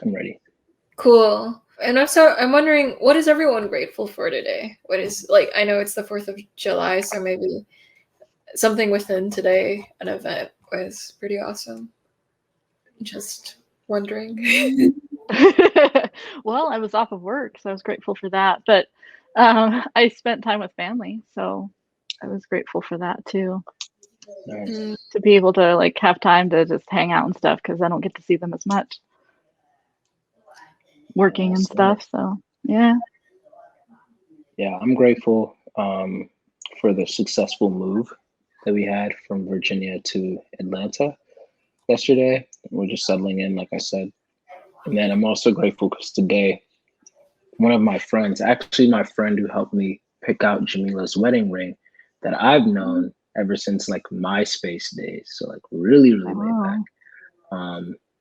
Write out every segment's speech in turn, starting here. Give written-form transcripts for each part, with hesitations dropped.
I'm ready. Cool. And I'm wondering, what is everyone grateful for today? What is, like, I know it's the 4th of July, so maybe something within today, an event was pretty awesome. Just wondering. Well, I was off of work, so I was grateful for that. But I spent time with family, so I was grateful for that too. Nice. To be able to like have time to just hang out and stuff, because I don't get to see them as much working and stuff. So yeah. Yeah, I'm grateful for the successful move that we had from Virginia to Atlanta yesterday. We're just settling in, like I said. And then I'm also grateful because today, one of my friends, actually my friend who helped me pick out Jamila's wedding ring, that I've known ever since like MySpace days. So like really way back.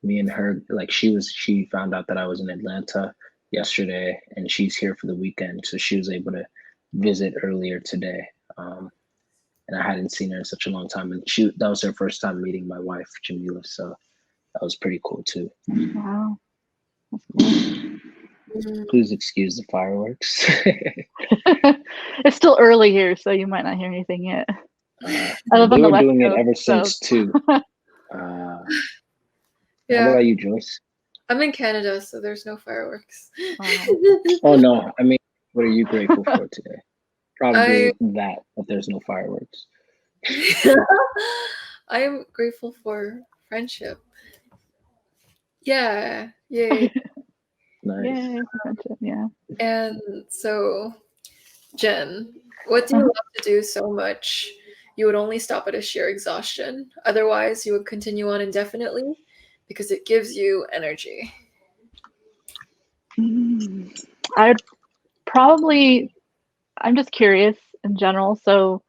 Me and her, like she found out that I was in Atlanta yesterday and she's here for the weekend. So she was able to visit earlier today. And I hadn't seen her in such a long time. And that was her first time meeting my wife, Jamila. So that was pretty cool too. Wow. Please excuse the fireworks. It's still early here, so you might not hear anything yet. They were doing it ever since too. Yeah. How about you, Joyce? I'm in Canada, so there's no fireworks. Oh no, I mean, what are you grateful for today? Probably that there's no fireworks. I am grateful for friendship. Yeah. Yay. Nice. Yay, friendship, yeah. And so, Jen, what do you love to do so much you would only stop at a sheer exhaustion? Otherwise, you would continue on indefinitely because it gives you energy. I'd probably, I'm just curious in general, so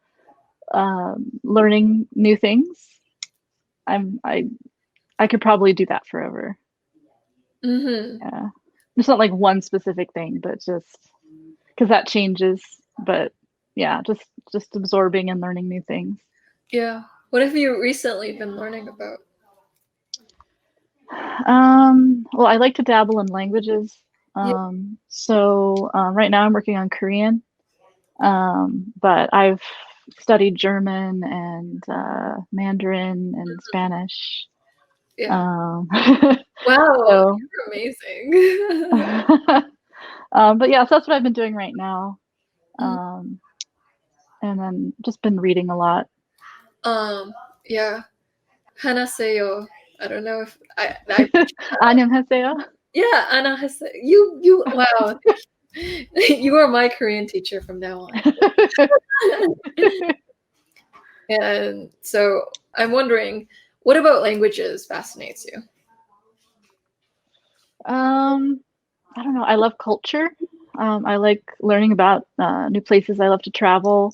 learning new things. I could probably do that forever. Yeah, it's not like one specific thing, but just because that changes. But yeah, just absorbing and learning new things. Yeah. What have you recently been learning about? Well, I like to dabble in languages. So right now I'm working on Korean. But I've studied German and Mandarin and Spanish. Yeah. Wow, so, you're amazing. But yeah, so that's what I've been doing right now. And then just been reading a lot. Yeah. Hanaseyo. I don't know if I 안녕하세요. Yeah, 안녕하세요. You wow. You are my Korean teacher from now on. And so I'm wondering, what about languages fascinates you? I don't know. I love culture. I like learning about new places. I love to travel.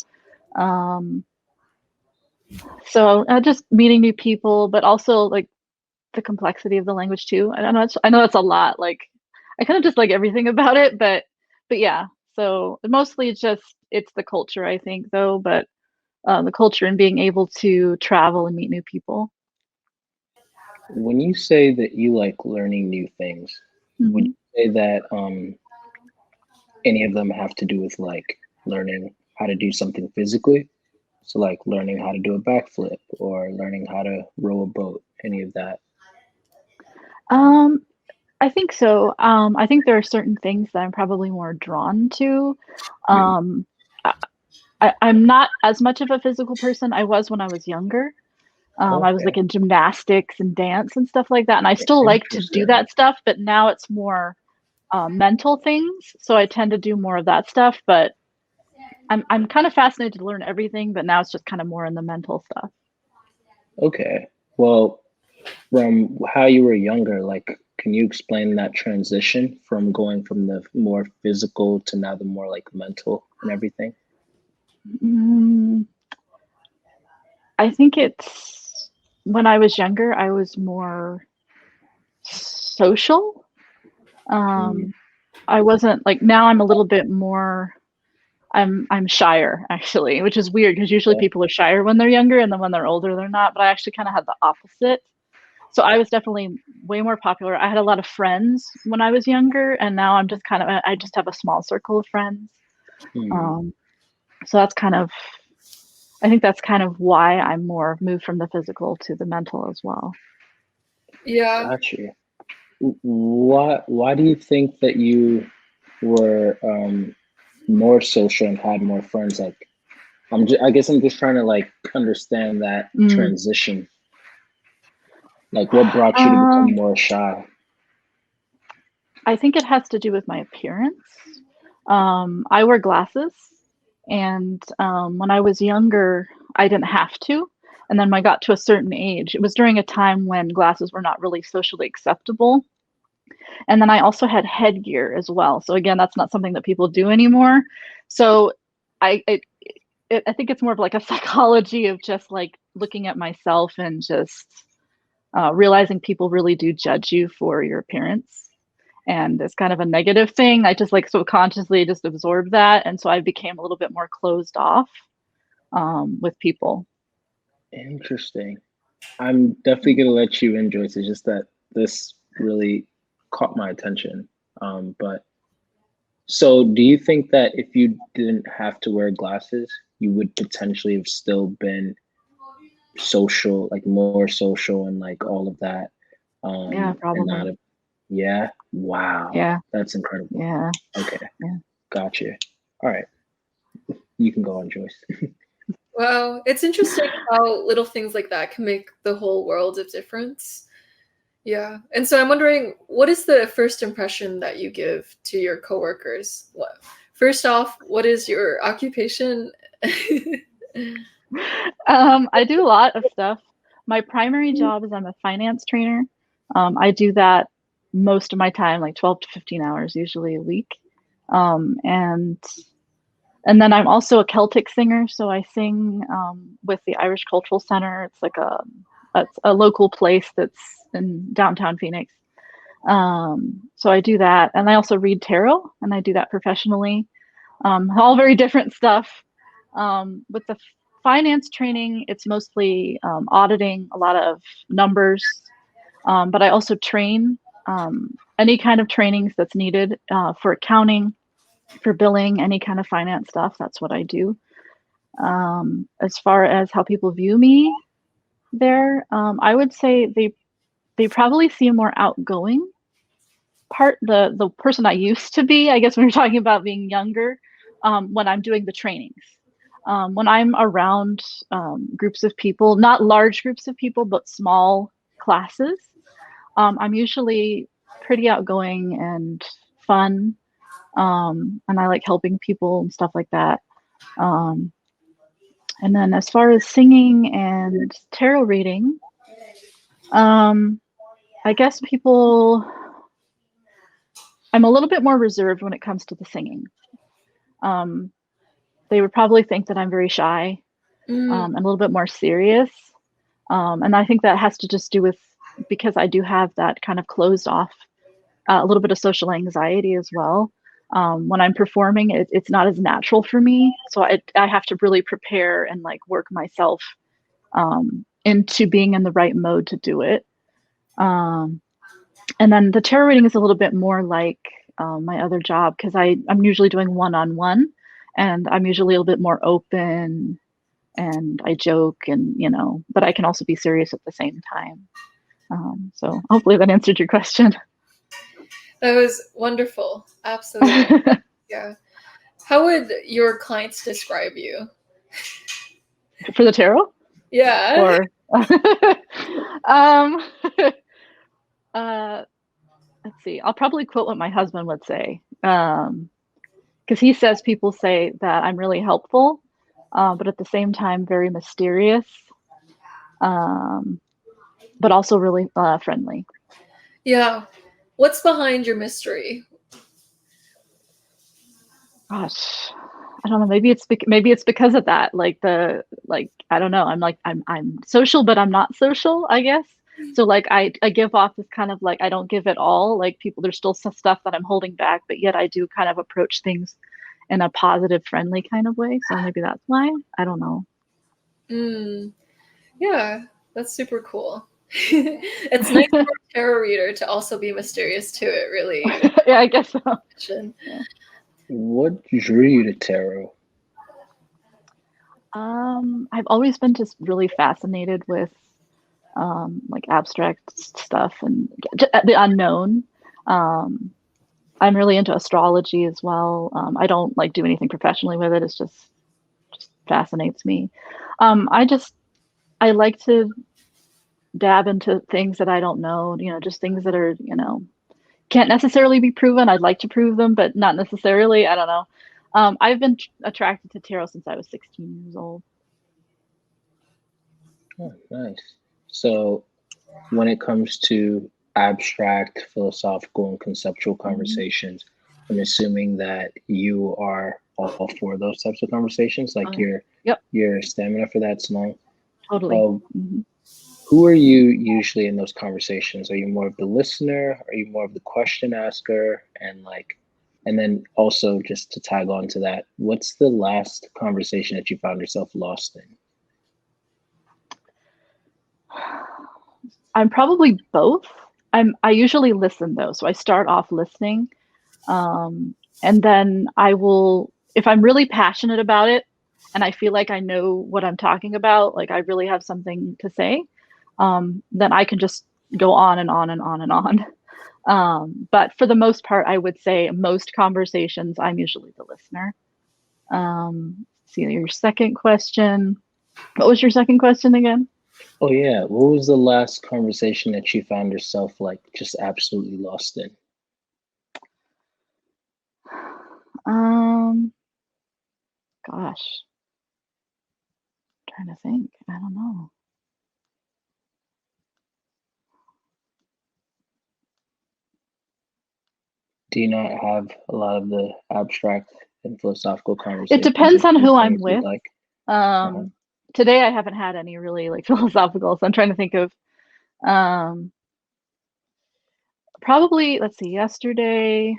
So just meeting new people, but also like the complexity of the language too. I know it's a lot. Like I kind of just like everything about it, but yeah. So mostly it's the culture, I think, though. But the culture and being able to travel and meet new people. When you say that you like learning new things, would you say that any of them have to do with like learning how to do something physically? So like learning how to do a backflip or learning how to row a boat, any of that? I think so. I think there are certain things that I'm probably more drawn to. I'm not as much of a physical person. I was when I was younger. I was like in gymnastics and dance and stuff like that. And I still like to do that stuff, but now it's more mental things. So I tend to do more of that stuff, but I'm kind of fascinated to learn everything, but now it's just kind of more in the mental stuff. Okay. Well, from how you were younger, like, can you explain that transition from going from the more physical to now the more like mental and everything? I think it's when I was younger, I was more social. I wasn't like, now I'm a little bit more, I'm shyer actually, which is weird because usually people are shyer when they're younger and then when they're older, they're not, but I actually kind of had the opposite. So I was definitely way more popular. I had a lot of friends when I was younger, and now I'm just I just have a small circle of friends. Hmm. So that's I think that's kind of why I'm more moved from the physical to the mental as well. Yeah. Got you. Why do you think that you were more social and had more friends? Like, I guess I'm just trying to like understand that Mm. transition. Like, what brought you to become Um, more shy? I think it has to do with my appearance. I wear glasses, and when I was younger, I didn't have to. And then when I got to a certain age, it was during a time when glasses were not really socially acceptable. And then I also had headgear as well. So again, that's not something that people do anymore. So I it, I think it's more of like a psychology of just like looking at myself and just realizing people really do judge you for your appearance. And it's kind of a negative thing. I just like subconsciously just absorbed that. And so I became a little bit more closed off with people. Interesting. I'm definitely gonna let you enjoy it. It's just that this really caught my attention. But so do you think that if you didn't have to wear glasses, you would potentially have still been social, like more social and like all of that? Yeah, And not probably. a, yeah, wow, Yeah, that's incredible. yeah, Okay, yeah. gotcha. All right, you can go on, Joyce. Wow. It's interesting how little things like that can make the whole world of difference. Yeah. And so I'm wondering, what is the first impression that you give to your coworkers? First off, what is your occupation? I do a lot of stuff. My primary job is I'm a finance trainer. I do that most of my time, like 12 to 15 hours, usually a week. Um, and and then I'm also a Celtic singer, so I sing with the Irish Cultural Center. It's a local place that's in downtown Phoenix. So I do that, and I also read tarot, and I do that professionally. All very different stuff. With the finance training, it's mostly auditing a lot of numbers, but I also train any kind of trainings that's needed for accounting, for billing, any kind of finance stuff. That's what I do. As far as how people view me there, I would say they probably see a more outgoing the person I used to be, I guess when you're talking about being younger, when I'm doing the trainings. When I'm around groups of people, not large groups of people, but small classes, I'm usually pretty outgoing and fun. And I like helping people and stuff like that. Um, and then as far as singing and tarot reading, um, I guess I'm a little bit more reserved when it comes to the singing. Um, they would probably think that I'm very shy Mm, and a little bit more serious. And I think that has to just do with because I do have that kind of closed off, a little bit of social anxiety as well. When I'm performing, it's not as natural for me. So I have to really prepare and like work myself into being in the right mode to do it. Um, and then the tarot reading is a little bit more like my other job because I'm usually doing one-on-one and I'm usually a little bit more open and I joke and but I can also be serious at the same time. So hopefully that answered your question. that was wonderful. Absolutely. Yeah. How would your clients describe you? For the tarot, Yeah. or um, uh, let's see. I'll probably quote what my husband would say, because he says people say that I'm really helpful, but at the same time very mysterious, um, but also really friendly. Yeah. What's behind your mystery? Gosh, I don't know. Maybe it's because of that. Like I don't know. I'm social, but I'm not social, I guess. So like I give off this kind of like I don't give it all. Like people, there's still some stuff that I'm holding back, but yet I do kind of approach things in a positive, friendly kind of way. So maybe that's why. I don't know. Mm, yeah, that's super cool. It's nice for a tarot reader to also be mysterious too. It really. Yeah, I guess so. Yeah. What drew you to tarot? I've always been just really fascinated with like abstract stuff and the unknown. I'm really into astrology as well. I don't like do anything professionally with it. It's just fascinates me. I like to dab into things that I don't know, just things that are, can't necessarily be proven. I'd like to prove them, but not necessarily. I don't know. I've been attracted to tarot since I was 16 years old. Oh, nice. So when it comes to abstract, philosophical, and conceptual conversations, I'm assuming that you are all for those types of conversations, like your stamina for that's long. Totally. Who are you usually in those conversations? Are you more of the listener? Are you more of the question asker? And then also just to tag on to that, what's the last conversation that you found yourself lost in? I'm probably both. I usually listen though, so I start off listening, and then I will, if I'm really passionate about it, and I feel like I know what I'm talking about, like I really have something to say, then I can just go on and on and on and on. But for the most part, I would say most conversations, I'm usually the listener. See your second question. What was your second question again? Oh yeah, what was the last conversation that you found yourself like just absolutely lost in? Gosh, I'm trying to think. I don't know. Do you not have a lot of the abstract and philosophical conversations? It depends on who I'm with. Like? Today I haven't had any really like philosophical, so I'm trying to think of probably, let's see, yesterday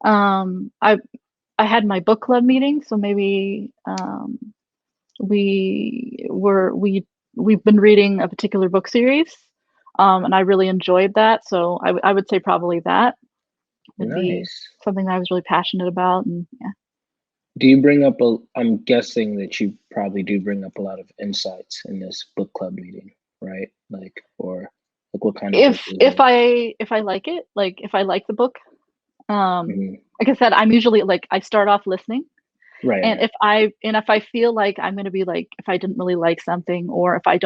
I had my book club meeting, so maybe we've been reading a particular book series, and I really enjoyed that, so I would say probably that would be something that I was really passionate about. And yeah. Do you bring up I'm guessing that you probably do bring up a lot of insights in this book club meeting, right? Or what kind of if I like it, like if I like the book, like I said, I'm usually like I start off listening. Right. And if I feel like I'm going to be like, if I didn't really like something, or if I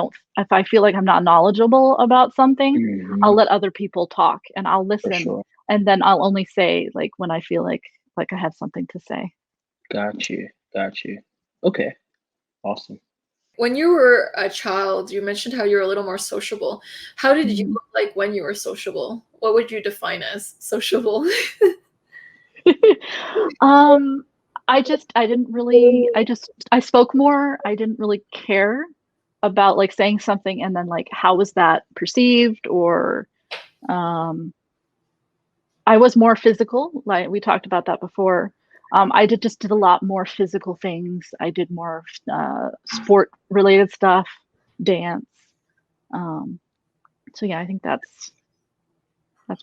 feel like I'm not knowledgeable about something, I'll let other people talk and I'll listen. Sure. And then I'll only say like when I feel like I have something to say. Got you. Okay. Awesome. When you were a child, you mentioned how you were a little more sociable. How did you look like when you were sociable? What would you define as sociable? I spoke more. I didn't really care about like saying something and then like how was that perceived, or I was more physical. Like we talked about that before. I did a lot more physical things. I did more sport related stuff, dance. So yeah, I think that's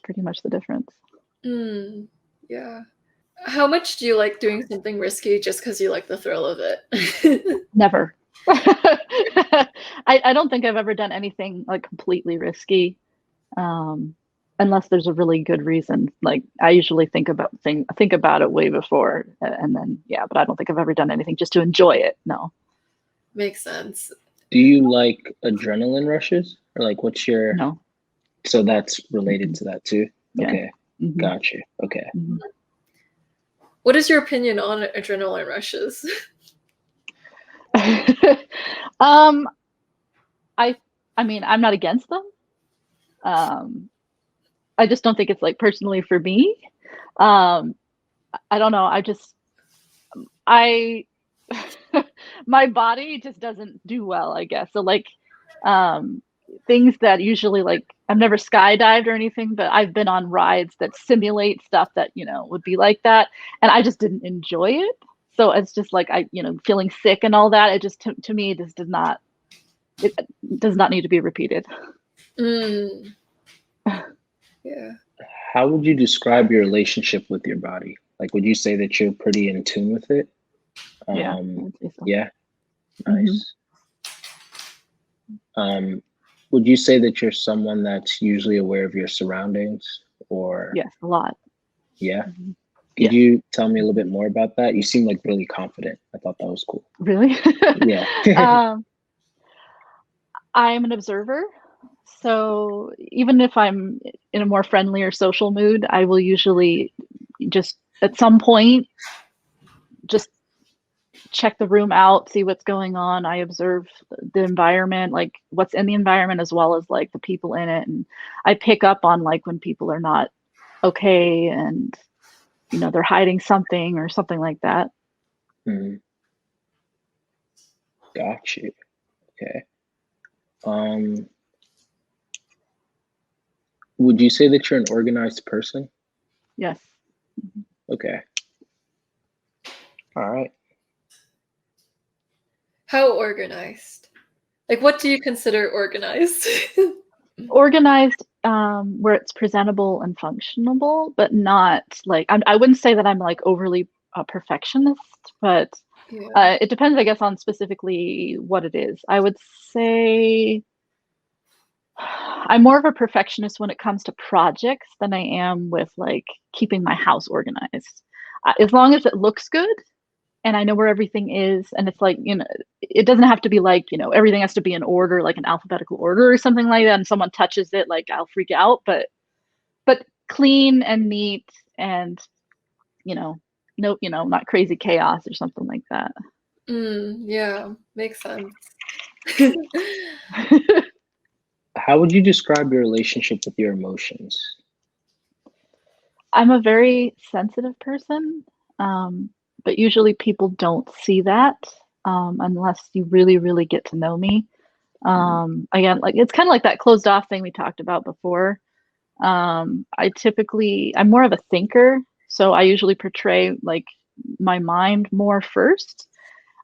pretty much the difference. Yeah. How much do you like doing something risky just because you like the thrill of it? Never. I don't think I've ever done anything like completely risky, unless there's a really good reason. Like I usually think about it way before, and then but I don't think I've ever done anything just to enjoy it. No. Makes sense. Do you like adrenaline rushes, or like what's your? No. So that's related to that too. Yeah. Okay. Got you. Okay. What is your opinion on adrenaline rushes? I mean, I'm not against them. I just don't think it's like personally for me. I don't know. My body just doesn't do well, I guess. So like, things that usually like, I've never skydived or anything, but I've been on rides that simulate stuff that, would be like that. And I just didn't enjoy it. So it's just like, feeling sick and all that. It just, to me, this did not it does not need to be repeated. Mm. Yeah. How would you describe your relationship with your body? Like, would you say that you're pretty in tune with it? Yeah, I would say so. Yeah. Mhm. Nice. Would you say that you're someone that's usually aware of your surroundings, or Yes, a lot. yeah? Mhm. Could Yes. you tell me a little bit more about that? You seem like really confident. I thought that was cool. Really? Yeah. I'm an observer. So even if I'm in a more friendly or social mood, I will usually just at some point just check the room out, see what's going on. I observe the environment, like what's in the environment as well as like the people in it. And I pick up on like when people are not okay and they're hiding something or something like that. Mhm. Got you. Okay. Would you say that you're an organized person? Yes. Okay. All right. How organized? Like, what do you consider organized? Organized, where it's presentable and functionable, but not like I wouldn't say that I'm like overly a perfectionist, but Yeah. it depends, I guess, on specifically what it is. I would say I'm more of a perfectionist when it comes to projects than I am with like keeping my house organized. As long as it looks good and I know where everything is, and it's like, it doesn't have to be like, everything has to be in order, like an alphabetical order or something like that, and someone touches it, like I'll freak out, but clean and neat and, no, not crazy chaos or something like that. Yeah, makes sense. How would you describe your relationship with your emotions? I'm a very sensitive person, but usually people don't see that unless you really, really get to know me. Again, like it's kind of like that closed off thing we talked about before. I'm more of a thinker, so I usually portray like my mind more first,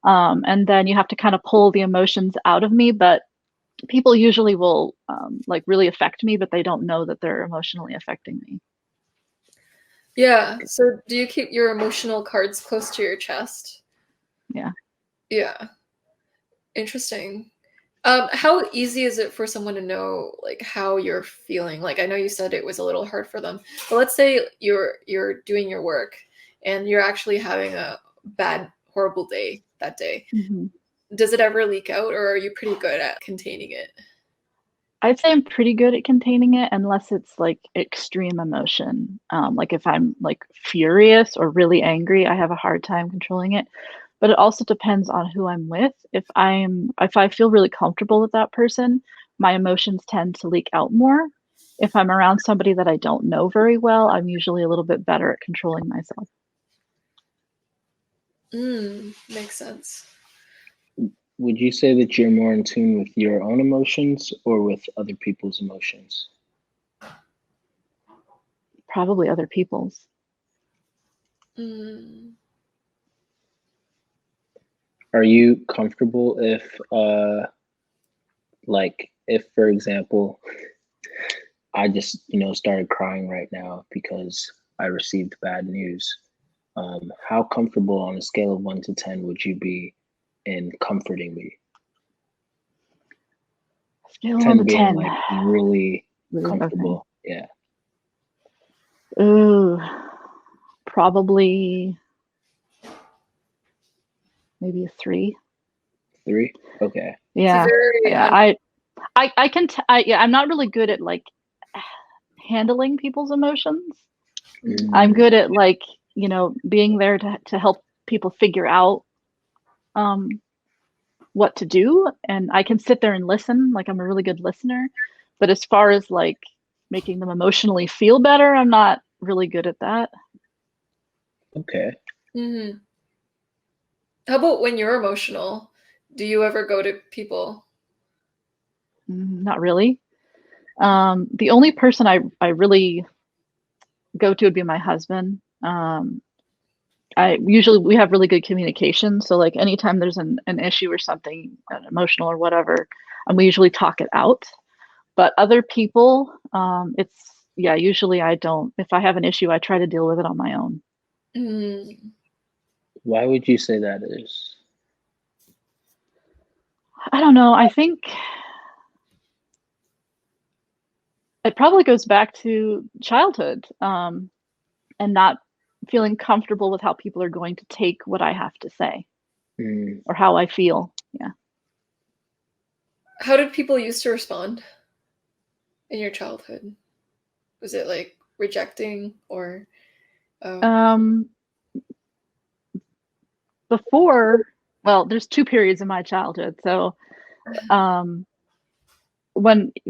and then you have to kind of pull the emotions out of me. But people usually will like really affect me, but they don't know that they're emotionally affecting me. Yeah. So do you keep your emotional cards close to your chest? Yeah. Yeah. Interesting. How easy is it for someone to know like how you're feeling? Like I know you said it was a little hard for them, but let's say you're doing your work and you're actually having a bad, horrible day that day. Mm-hmm. Does it ever leak out, or are you pretty good at containing it? I'd say I'm pretty good at containing it unless it's like extreme emotion. Like if I'm like furious or really angry, I have a hard time controlling it. But it also depends on who I'm with. If I feel really comfortable with that person, my emotions tend to leak out more. If I'm around somebody that I don't know very well, I'm usually a little bit better at controlling myself. Makes sense. Would you say that you're more in tune with your own emotions or with other people's emotions? Probably other people's. Mm. Are you comfortable if, for example, I just, started crying right now because I received bad news? How comfortable on a scale of 1 to 10 would you be in comforting me? Scale of 1 10 to being 10. like really Really? Okay. comfortable. Yeah. Ooh, probably maybe a 3. 3? Okay. Yeah. Very Yeah. I can, yeah, I'm not really good at like handling people's emotions. I'm good at like, being there to help people figure out what to do. And I can sit there and listen, like I'm a really good listener. But as far as like making them emotionally feel better, I'm not really good at that. Okay. Mm-hmm. How about when you're emotional? Do you ever go to people? Not really. The only person I really go to would be my husband. We have really good communication. So like anytime there's an issue or something emotional or whatever, and we usually talk it out. But other people, usually I don't. If I have an issue, I try to deal with it on my own. Why would you say that is? I don't know. I think it probably goes back to childhood, and not feeling comfortable with how people are going to take what I have to say or how I feel. Yeah. How did people used to respond in your childhood? Was it like rejecting or? Before, well, there's two periods in my childhood. So,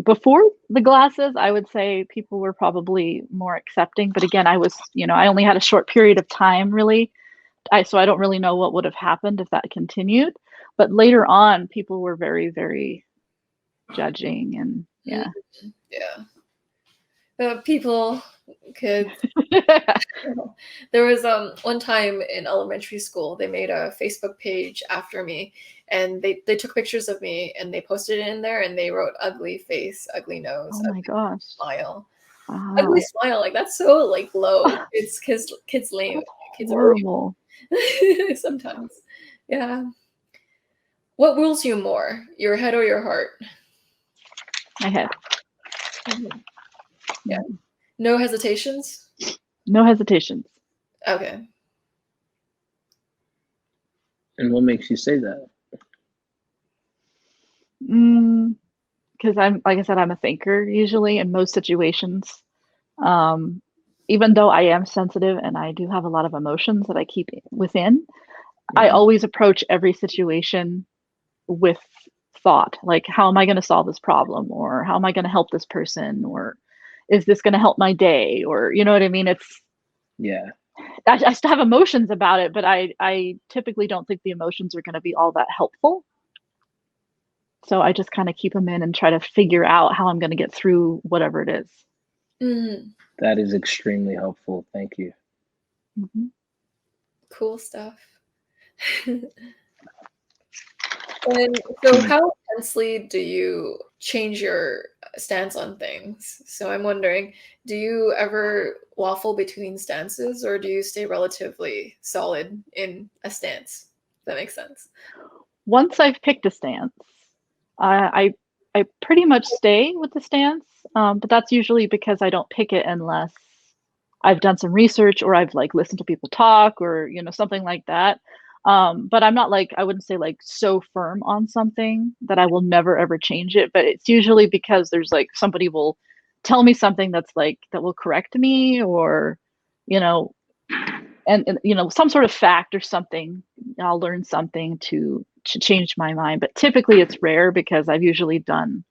before the glasses, I would say people were probably more accepting. But again, I was, I only had a short period of time really. So I don't really know what would have happened if that continued. But later on, people were very, very judging and yeah. People, kids. There was one time in elementary school, they made a Facebook page after me, and they took pictures of me and they posted it in there, and they wrote ugly face, ugly nose, oh my gosh, smile. Wow. Ugly smile, like that's so like low. It's kids lame. Kids horrible. Are sometimes. Yeah. What rules you more, your head or your heart? My head. Yeah. No hesitations? No hesitations. Okay. And what makes you say that? Because like I said, I'm a thinker usually in most situations. Even though I am sensitive and I do have a lot of emotions that I keep within, I always approach every situation with thought. Like, how am I going to solve this problem? Or how am I going to help this person? Or is this going to help my day? Or, you know what I mean? I still have emotions about it, but I typically don't think the emotions are going to be all that helpful. So I just kind of keep them in and try to figure out how I'm going to get through whatever it is. That is extremely helpful. Thank you. Cool stuff. And so how intensely do you change your stance on things? So I'm wondering, do you ever waffle between stances, or do you stay relatively solid in a stance? If that makes sense. Once I've picked a stance, I pretty much stay with the stance, but that's usually because I don't pick it unless I've done some research or I've like listened to people talk or something like that. But I'm not like, I wouldn't say like so firm on something that I will never ever change it. But it's usually because there's like somebody will tell me something that's like that will correct me, or and some sort of fact or something. I'll learn something to change my mind. But typically it's rare because I've usually done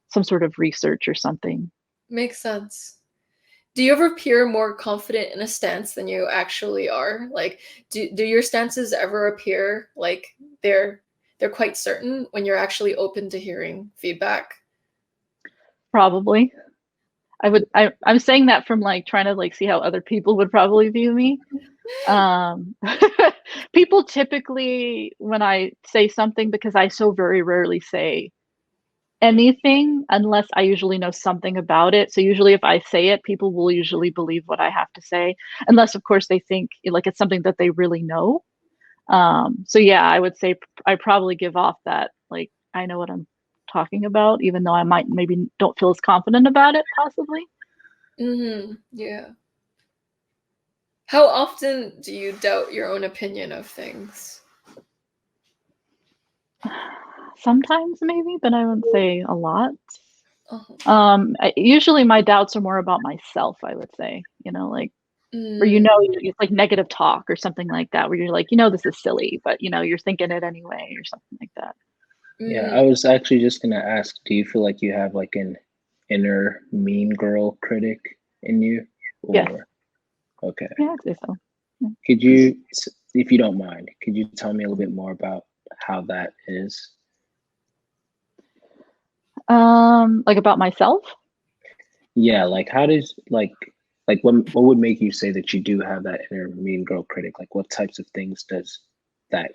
some sort of research or something. Makes sense. Do you ever appear more confident in a stance than you actually are? Like, do your stances ever appear like they're quite certain when you're actually open to hearing feedback? Probably. I'm saying that from like trying to like see how other people would probably view me. People typically, when I say something, because I so very rarely say anything unless I usually know something about it. So usually if I say it, people will usually believe what I have to say, unless of course they think like it's something that they really know. So yeah, I would say I probably give off that like I know what I'm talking about, even though I might maybe don't feel as confident about it possibly. Yeah. How often do you doubt your own opinion of things? Sometimes maybe, but I wouldn't say a lot. Usually my doubts are more about myself, I would say, like, or it's like negative talk or something like that, where you're like, this is silly, but you're thinking it anyway or something like that. Yeah, I was actually just gonna ask, do you feel like you have like an inner mean girl critic in you? Or... Yes. Okay. Yeah, I'd say so. Yeah. Could you, if you don't mind, could you tell me a little bit more about how that is? Like about myself? Yeah, like how does like what would make you say that you do have that inner mean girl critic? Like what types of things does that?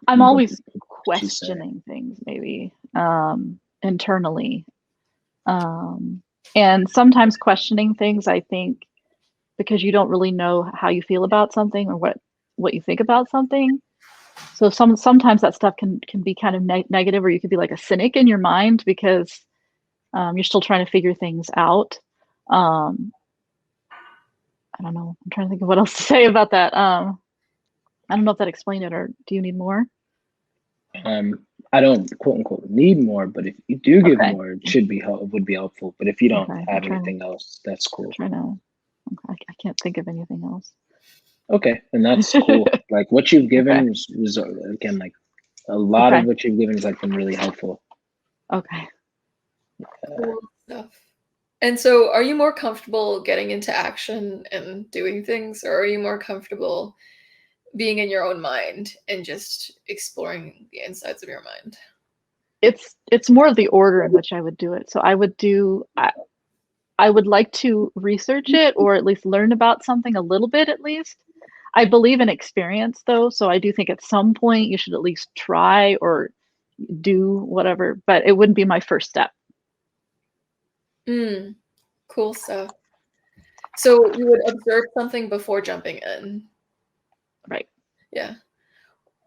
I'm always questioning things maybe. internally. And sometimes questioning things, I think, because you don't really know how you feel about something or what you think about something. So sometimes that stuff can be kind of negative, or you could be like a cynic in your mind because you're still trying to figure things out. I don't know. I'm trying to think of what else to say about that. I don't know if that explained it, or do you need more? I don't quote unquote need more, but if you do give Okay. more, it would be helpful. But if you don't Okay, have anything else, that's cool. I can't think of anything else. Okay, and that's cool. Like what you've given was again like a lot of what you've given has like been really helpful. Okay. Cool stuff. And so, are you more comfortable getting into action and doing things, or are you more comfortable being in your own mind and just exploring the insides of your mind? It's more of the order in which I would do it. So I would like to research it, or at least learn about something a little bit at least. I believe in experience though, so I do think at some point you should at least try or do whatever, but it wouldn't be my first step. Cool stuff. So you would observe something before jumping in. Right. Yeah.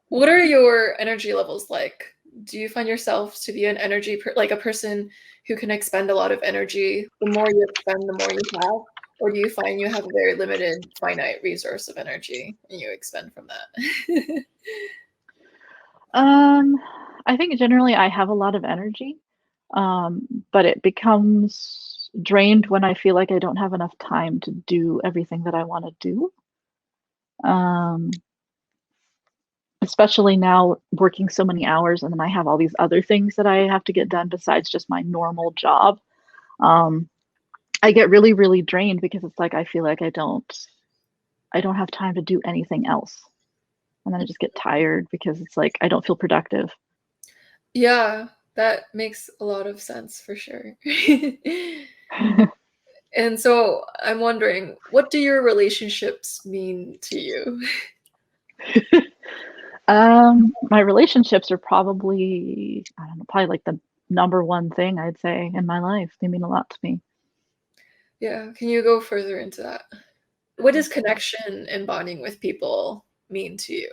What are your energy levels like? Do you find yourself to be an energy, like a person who can expend a lot of energy? The more you expend, the more you have? Or do you find you have a very limited, finite resource of energy and you expend from that? I think generally I have a lot of energy, but it becomes drained when I feel like I don't have enough time to do everything that I want to do. Especially now working so many hours, and then I have all these other things that I have to get done besides just my normal job. I get really, really drained because it's like I feel like I don't have time to do anything else. And then I just get tired because it's like I don't feel productive. Yeah, that makes a lot of sense for sure. And so I'm wondering, what do your relationships mean to you? My relationships are probably, I don't know, probably like the number one thing I'd say in my life. They mean a lot to me. Yeah, can you go further into that? What does connection and bonding with people mean to you?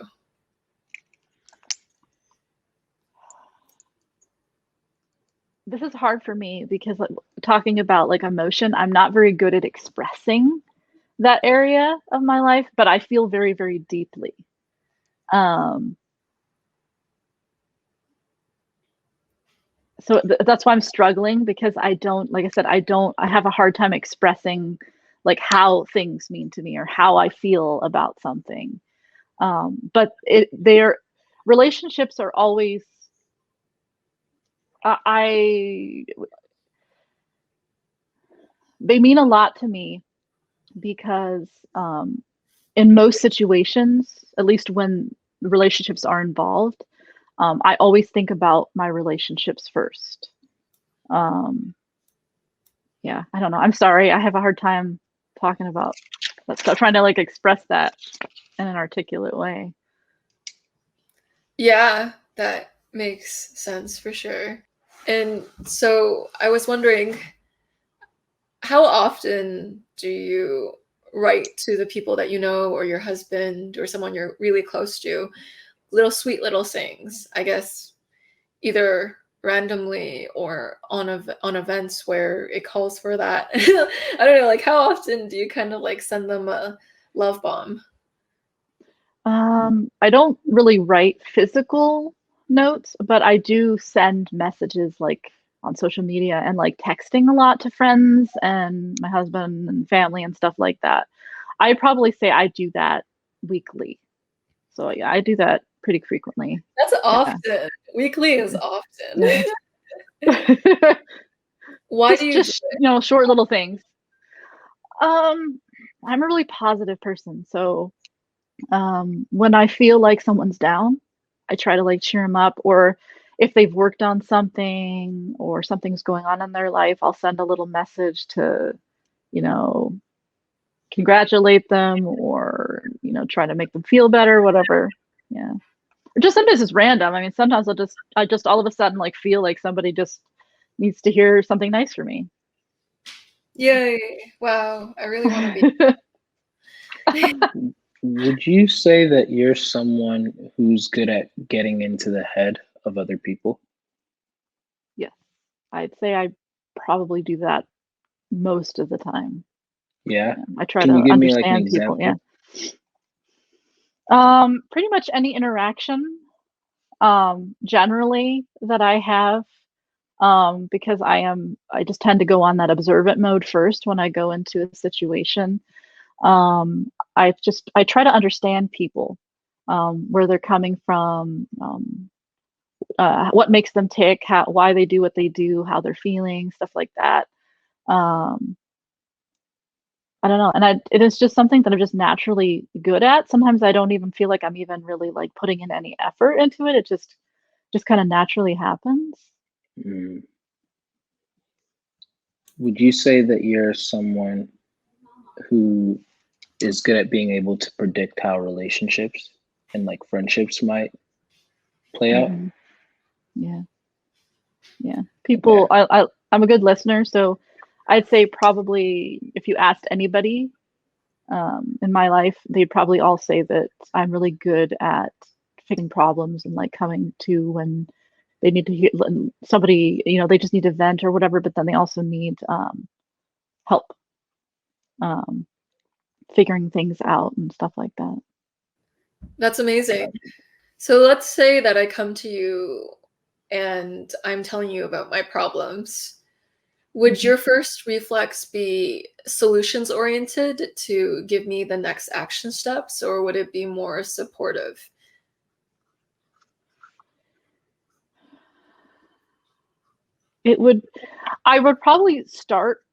This is hard for me because like, talking about like emotion, I'm not very good at expressing that area of my life, but I feel very, very deeply. So that's why I'm struggling, because I don't, like I said, I have a hard time expressing like how things mean to me or how I feel about something. But their relationships are always, they mean a lot to me because in most situations, at least when relationships are involved, I always think about my relationships first. Yeah, I don't know. I'm sorry. I have a hard time talking about that stuff, trying to like express that in an articulate way. Yeah, that makes sense for sure. And so I was wondering, how often do you write to the people that you know, or your husband, or someone you're really close to, little sweet little things, I guess, either randomly or on events where it calls for that? I don't know, like how often do you kind of like send them a love bomb? I don't really write physical notes, but I do send messages like on social media and like texting a lot to friends and my husband and family and stuff like that. I probably say I do that weekly. So yeah, I do that pretty frequently. That's often. Yeah. Weekly is often. Yeah. Why do you do just it? you know, short little things. I'm a really positive person, so when I feel like someone's down, I try to like cheer them up, or if they've worked on something or something's going on in their life, I'll send a little message to, you know, congratulate them, or, you know, try to make them feel better, whatever. Yeah. Or just sometimes it's random. I mean, sometimes I just all of a sudden like feel like somebody just needs to hear something nice from me. Yay! Wow, I really want to be. Would you say that you're someone who's good at getting into the head of other people? Yes, I'd say I probably do that most of the time. Yeah. I try Can you to give me like an understand people. Yeah. example? Pretty much any interaction, generally that I have, because I just tend to go on that observant mode first when I go into a situation. I try to understand people, where they're coming from, what makes them tick, why they do what they do, how they're feeling, stuff like that. Um, I don't know, and it is just something that I'm just naturally good at. Sometimes I don't even feel like I'm even really like putting in any effort into it. It just kind of naturally happens. Mm. Would you say that you're someone who is good at being able to predict how relationships and like friendships might play out? Hmm. Yeah, yeah. Okay. I'm a good listener, so I'd say probably if you asked anybody, in my life, they'd probably all say that I'm really good at fixing problems and like coming to when they need to hear somebody, they just need to vent or whatever, but then they also need help, um, figuring things out and stuff like that. That's amazing. So let's say that I come to you and I'm telling you about my problems. Would Mhm. your first reflex be solutions oriented to give me the next action steps, or would it be more supportive? It would, I would probably start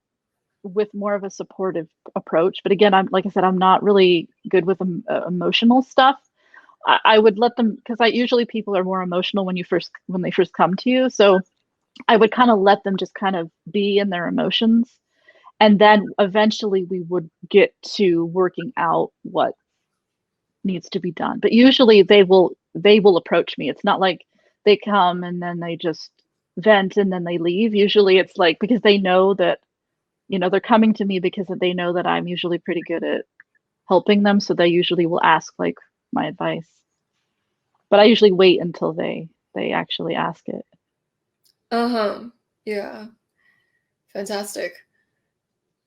with more of a supportive approach, but again, like I said, I'm not really good with emotional stuff. I would let them, because I usually people are more emotional when they first come to you. So I would kind of let them just kind of be in their emotions. And then eventually we would get to working out what needs to be done. But usually they will approach me. It's not like they come and then they just vent and then they leave. Usually it's like because they know that, they're coming to me because they know that I'm usually pretty good at helping them. So they usually will ask like my advice. But I usually wait until they actually ask it. Uh-huh. Yeah. Fantastic.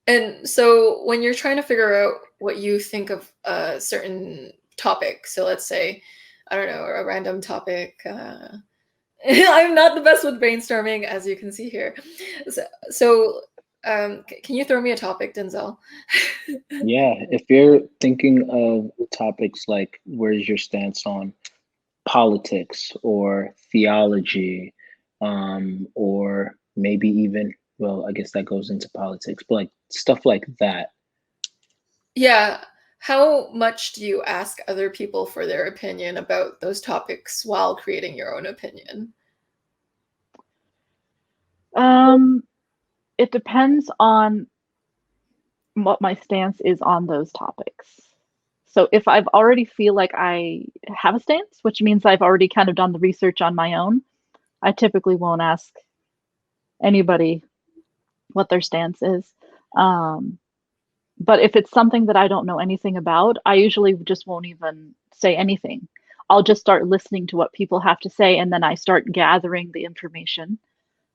And so when you're trying to figure out what you think of a certain topic, so let's say, I don't know, a random topic. I'm not the best with brainstorming, as you can see here. So, can you throw me a topic, Denzel? Yeah, if you're thinking of topics like where's your stance on politics or theology, or maybe even, well, I guess that goes into politics, but like stuff like that. Yeah. How much do you ask other people for their opinion about those topics while creating your own opinion? Um, it depends on what my stance is on those topics. So if I've already feel like I have a stance, which means I've already kind of done the research on my own, I typically won't ask anybody what their stance is. Um, but if it's something that I don't know anything about, I usually just won't even say anything. I'll just start listening to what people have to say, and then I start gathering the information,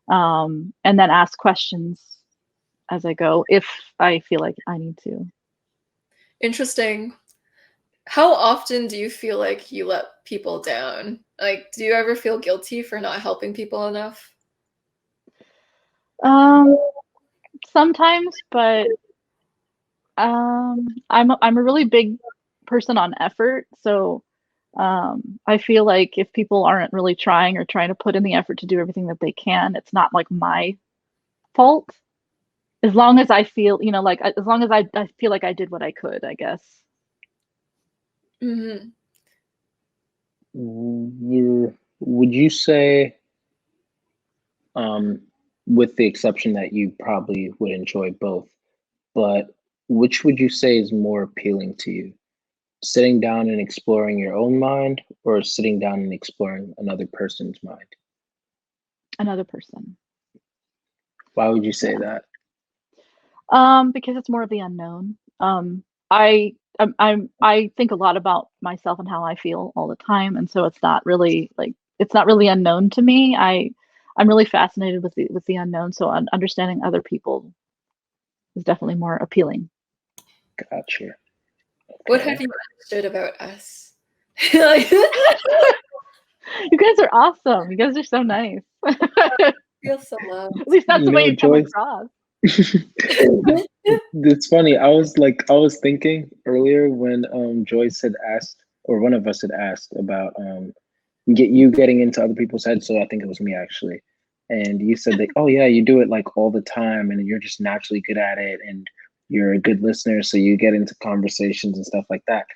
and then ask questions as I go if I feel like I need to. Interesting. How often do you feel like you let people down? Like, do you ever feel guilty for not helping people enough? Um, Sometimes, but I'm a really big person on effort, so I feel like if people aren't really trying or trying to put in the effort to do everything that they can, it's not like my fault. As long as I feel, like as long as I feel like I did what I could, I guess. Hmm. Would you say, um, with the exception that you probably would enjoy both, but which would you say is more appealing to you? Sitting down and exploring your own mind or sitting down and exploring another person's mind? Another person. Why would you say that? Because it's more of the unknown. I think a lot about myself and how I feel all the time, and so it's not really unknown to me. I'm really fascinated with the unknown, so understanding other people is definitely more appealing. Gotcha. What Okay. have you understood about us? Like, You guys are awesome. You guys are so nice. feel so loved. At least that's You the way know, you come Joyce, across. it's funny. I was thinking earlier when Joyce had asked, or one of us had asked about getting into other people's heads. So I think it was me actually. And you said that, oh yeah, you do it like all the time and you're just naturally good at it and you're a good listener, so you get into conversations and stuff like that.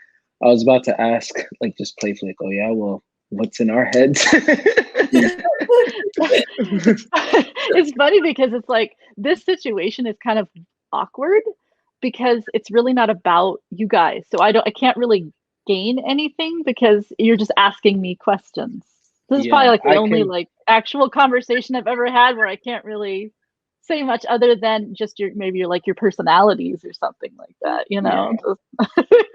I was about to ask, like just playfully, like, oh yeah, well, what's in our heads? It's funny because it's like this situation is kind of awkward because it's really not about you guys. So I can't really gain anything because you're just asking me questions. This is probably Yeah, like the I only can. like actual conversation I've ever had where I can't really say much other than just maybe your personalities or something like that, you know?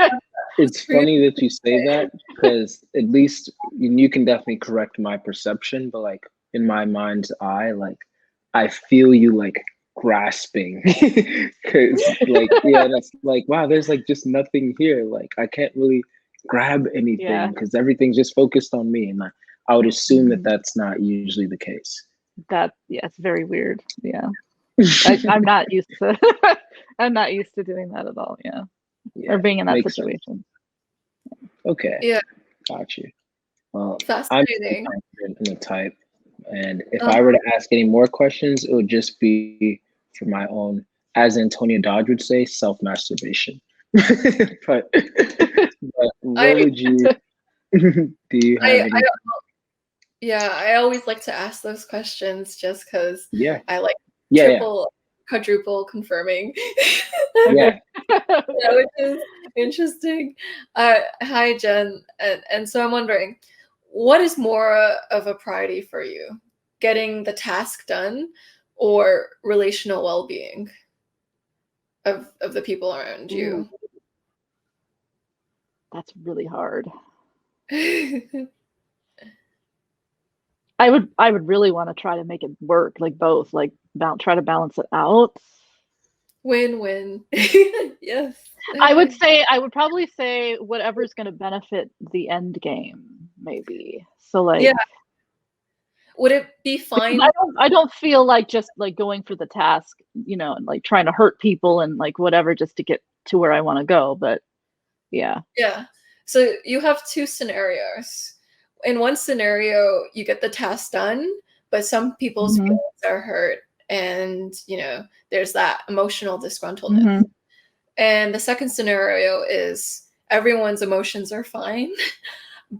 Yeah. It's funny that you say that because at least you can definitely correct my perception, but like in my mind's eye, like I feel you like grasping because like yeah, that's like wow, there's like just nothing here. Like I can't really grab anything Yeah. because everything's just focused on me, and I would assume that Mhm. that's not usually the case. Yeah, it's very weird. Yeah. I'm not used to I'm not used to doing that at all, yeah. Or Yeah, being in that makes sense. situation. Okay, Yeah, got you. Well, I'm pretty fascinating. confident in the type, and if Uh, I were to ask any more questions, it would just be for my own, as Antonio Dodge would say, self-masturbation. but I, what would you do you have I any? Yeah, I always like to ask those questions just because Yeah, I like yeah, triple, quadruple confirming. yeah, Okay. Yeah, which is interesting. Hi, Jen. And so I'm wondering, what is more of a priority for you? Getting the task done or relational well-being of the people around Ooh, you? that's really hard. Win-win. I would really wanna try to make it work, like both, like try to balance it out. Yes. I would probably say whatever's gonna benefit the end game, maybe. So, Yeah. like Would it be because fine? I don't feel like just, like, going for the task, and, like, trying to hurt people and, like, whatever just to get to where I wanna go, but yeah. Yeah. So you have two scenarios. In one scenario, you get the task done, but some people's Mhm, feelings are hurt and, there's that emotional disgruntlement. mhm, And the second scenario is everyone's emotions are fine,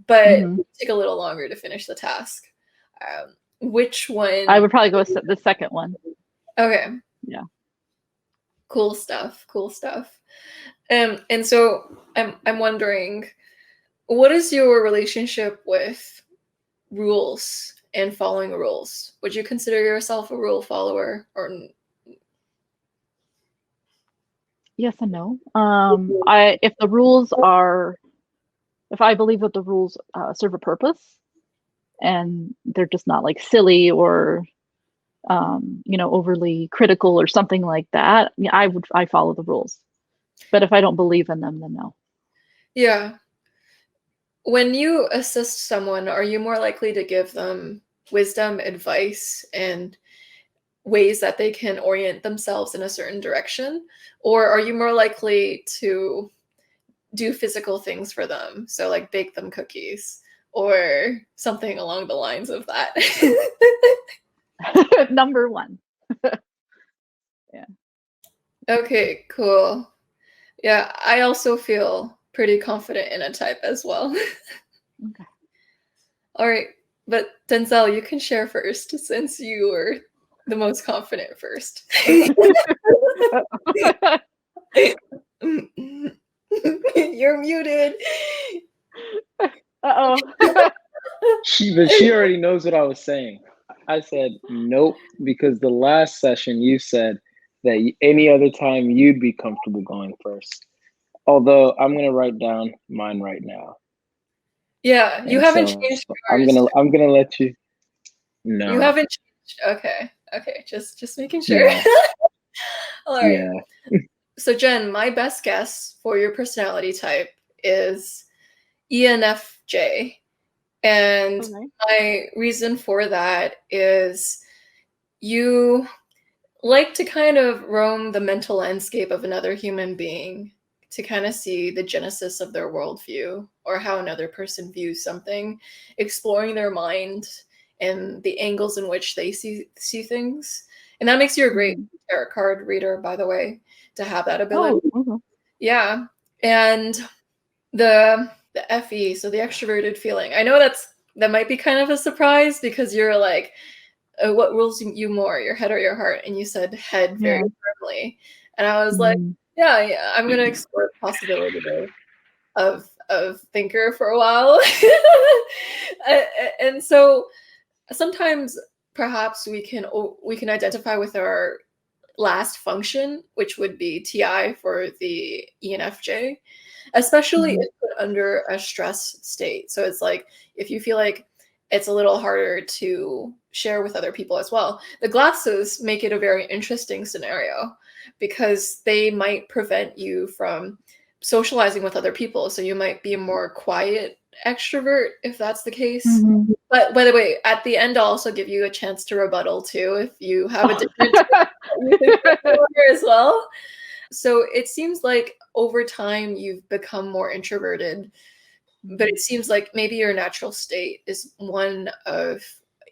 but mhm. take a little longer to finish the task. Which I one? would probably go with the second one. Okay, Yeah. cool stuff. Cool stuff. And so I'm wondering, what is your relationship with rules and following rules? Would you consider yourself a rule follower or Yes and no. I if the rules are if I believe that the rules, serve a purpose and they're just not, like, silly or, overly critical or something like that, yeah, I follow the rules. But if I don't believe in them, then no. yeah. When you assist someone, are you more likely to give them wisdom, advice, and ways that they can orient themselves in a certain direction? Or are you more likely to do physical things for them? So, like, bake them cookies or something along the lines of that. Number 1. Yeah. Okay, cool. Yeah, I also feel pretty confident in a type as well. Okay. All right, but Denzel, you can share first since you were the most confident first. You're muted. Uh-oh. But she already knows what I was saying. I said nope, because the last session you said that any other time you'd be comfortable going first. Although I'm gonna write down mine right now. Yeah, you And haven't so changed I'm yours. gonna let you You know. haven't changed. Okay, just making sure. Yeah. All right. Yeah. So Jen, my best guess for your personality type is ENFJ. And Okay. my reason for that is you like to kind of roam the mental landscape of another human being to kind of see the genesis of their worldview or how another person views something, exploring their mind and the angles in which they see things. And that makes you a great tarot card reader, by the way, to have that ability. Oh, okay. Yeah. And the FE, so the extroverted feeling. I know that might be kind of a surprise because you're like, what rules you more, your head or your heart? And you said head very firmly. And I was like, yeah, I'm gonna explore the possibility of thinker for a while. And so sometimes perhaps we can identify with our last function, which would be TI for the ENFJ, especially if put under a stress state. So it's like if you feel like it's a little harder to share with other people as well. The glasses make it a very interesting scenario because they might prevent you from socializing with other people. So you might be a more quiet extrovert if that's the case. But by the way, at the end, I'll also give you a chance to rebuttal too if you have a different you think as well. So it seems like over time you've become more introverted, but it seems like maybe your natural state is one of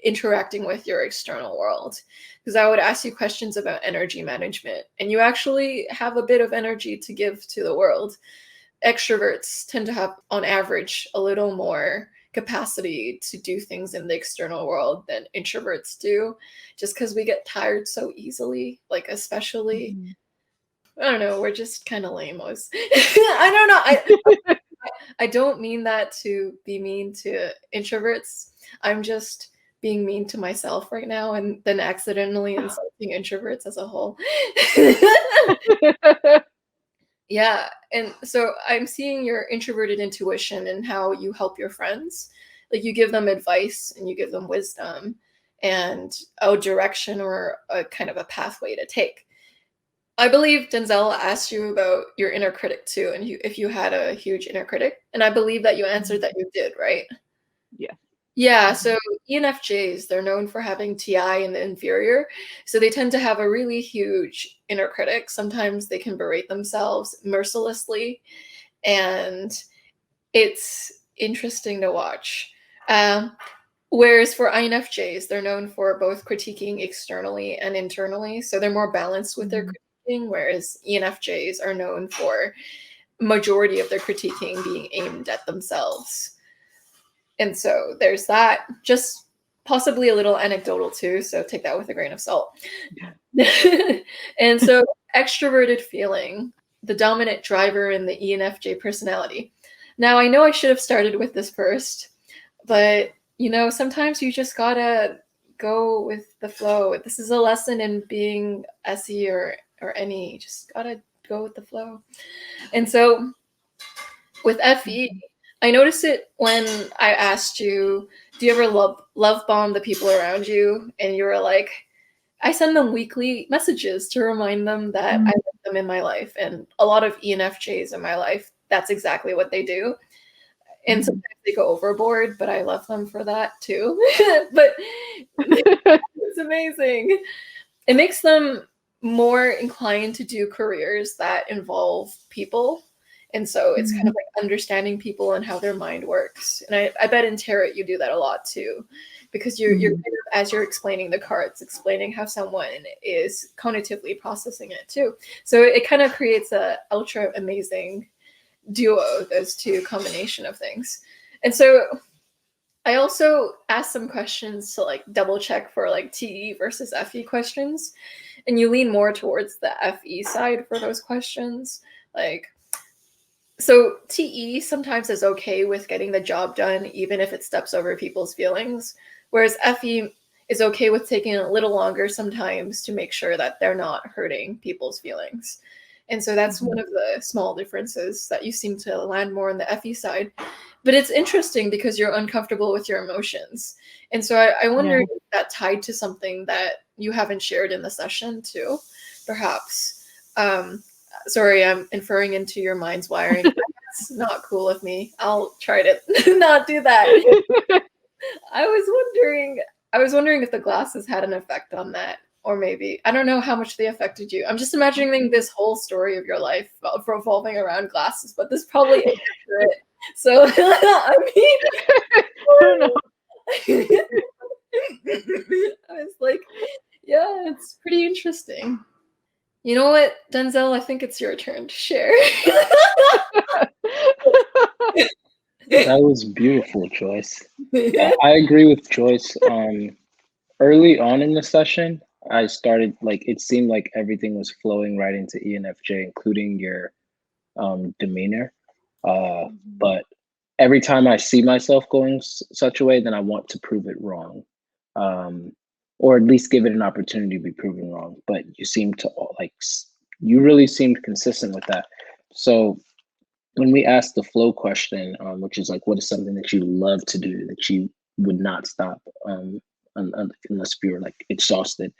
interacting with your external world. Because I would ask you questions about energy management, and you actually have a bit of energy to give to the world. Extroverts tend to have, on average, a little more capacity to do things in the external world than introverts do, just because we get tired so easily, like especially I don't know, we're just kind of lame-os. I don't know. I don't mean that to be mean to introverts. I'm just being mean to myself right now and then accidentally insulting introverts as a whole. Yeah, and so I'm seeing your introverted intuition and how you help your friends. Like you give them advice and you give them wisdom and a direction or a kind of a pathway to take. I believe Denzel asked you about your inner critic too, and if you had a huge inner critic, and I believe that you answered that you did, right? Yeah. Yeah, so ENFJs, they're known for having TI in the inferior, so they tend to have a really huge inner critic. Sometimes they can berate themselves mercilessly, and it's interesting to watch. Whereas for INFJs, they're known for both critiquing externally and internally, so they're more balanced with their critiquing, whereas ENFJs are known for majority of their critiquing being aimed at themselves. And so there's that, just possibly a little anecdotal too, so take that with a grain of salt. And so extroverted feeling, the dominant driver in the ENFJ personality. Now, I know I should have started with this first, but sometimes you just gotta go with the flow. This is a lesson in being SE or any. You just gotta go with the flow. And so with FE, I noticed it when I asked you, do you ever love bomb the people around you? And you were like, I send them weekly messages to remind them that I love them in my life. And a lot of ENFJs in my life, that's exactly what they do. And sometimes they go overboard, but I love them for that too. But it's amazing. It makes them more inclined to do careers that involve people. And so it's kind of like understanding people and how their mind works. And I bet in tarot you do that a lot too, because you're kind of, as you're explaining the cards, explaining how someone is cognitively processing it too. So it kind of creates a ultra amazing duo, those two combination of things. And so I also asked some questions to like double check for like TE versus FE questions. And you lean more towards the FE side for those questions. Like, so TE sometimes is okay with getting the job done, even if it steps over people's feelings. Whereas FE, is okay with taking a little longer sometimes to make sure that they're not hurting people's feelings. And so that's one of the small differences, that you seem to land more on the FE side. But it's interesting because you're uncomfortable with your emotions. And so I wonder if that tied to something that you haven't shared in the session too, perhaps. Sorry, I'm inferring into your mind's wiring. That's not cool of me. I'll try to not do that. I was wondering if the glasses had an effect on that. Or maybe, I don't know how much they affected you. I'm just imagining this whole story of your life revolving around glasses, but this probably is accurate. So, I mean, Who knows? I was like, yeah, it's pretty interesting. You know what, Denzel? I think it's your turn to share. That was beautiful, Joyce. I agree with Joyce. Early on in the session, I started it seemed like everything was flowing right into ENFJ, including your demeanor. But every time I see myself going such a way, then I want to prove it wrong, or at least give it an opportunity to be proven wrong. But you seem to you really seemed consistent with that. So when we asked the flow question, which is what is something that you love to do that you would not stop unless you were exhausted,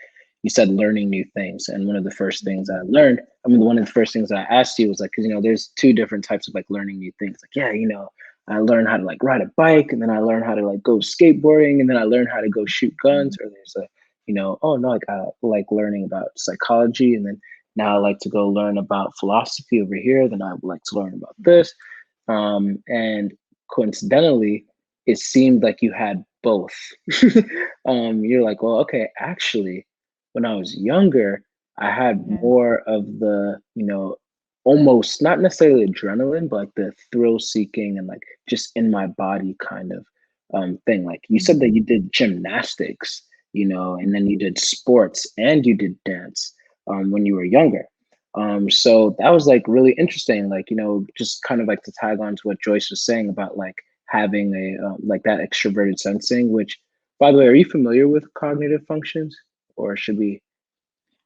you said learning new things. And one of the first things I learned, one of the first things I asked you was because there's two different types of learning new things. I learned how to ride a bike, and then I learned how to go skateboarding, and then I learned how to go shoot guns. Or there's oh no, I like learning about psychology, and then now I like to go learn about philosophy over here. Then I would like to learn about this. And coincidentally, it seemed like you had both. You're like, well, okay, actually, when I was younger, I had more of the, almost not necessarily adrenaline, but the thrill seeking and just in my body kind of thing. You said that you did gymnastics, and then you did sports and you did dance when you were younger. So that was really interesting, just kind of to tag on to what Joyce was saying about having a that extroverted sensing, which, by the way, are you familiar with cognitive functions, or should we?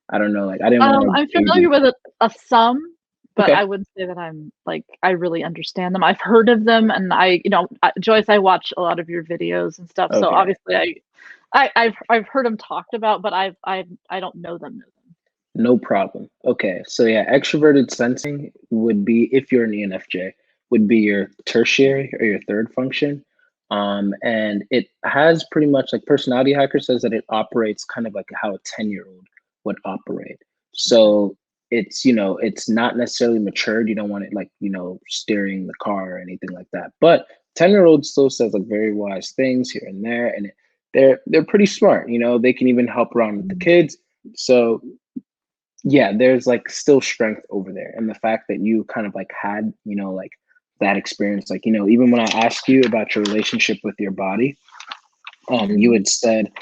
I don't know. I didn't want to. I'm familiar with a some, but Okay. I wouldn't say that I'm I really understand them. I've heard of them, and Joyce, I watch a lot of your videos and stuff. Okay. So obviously, I've heard them talked about, but I don't know them. No problem. Okay, so yeah, extroverted sensing would be, if you're an ENFJ, would be your tertiary or your third function. And it has pretty much Personality Hacker says that it operates kind of how a 10-year-old would operate. So it's not necessarily matured. You don't want it steering the car or anything like that. But 10-year-old still says very wise things here and there, and they're pretty smart. They can even help around with the kids. So yeah, there's still strength over there. And the fact that you kind of had, that experience, even when I asked you about your relationship with your body, you had said,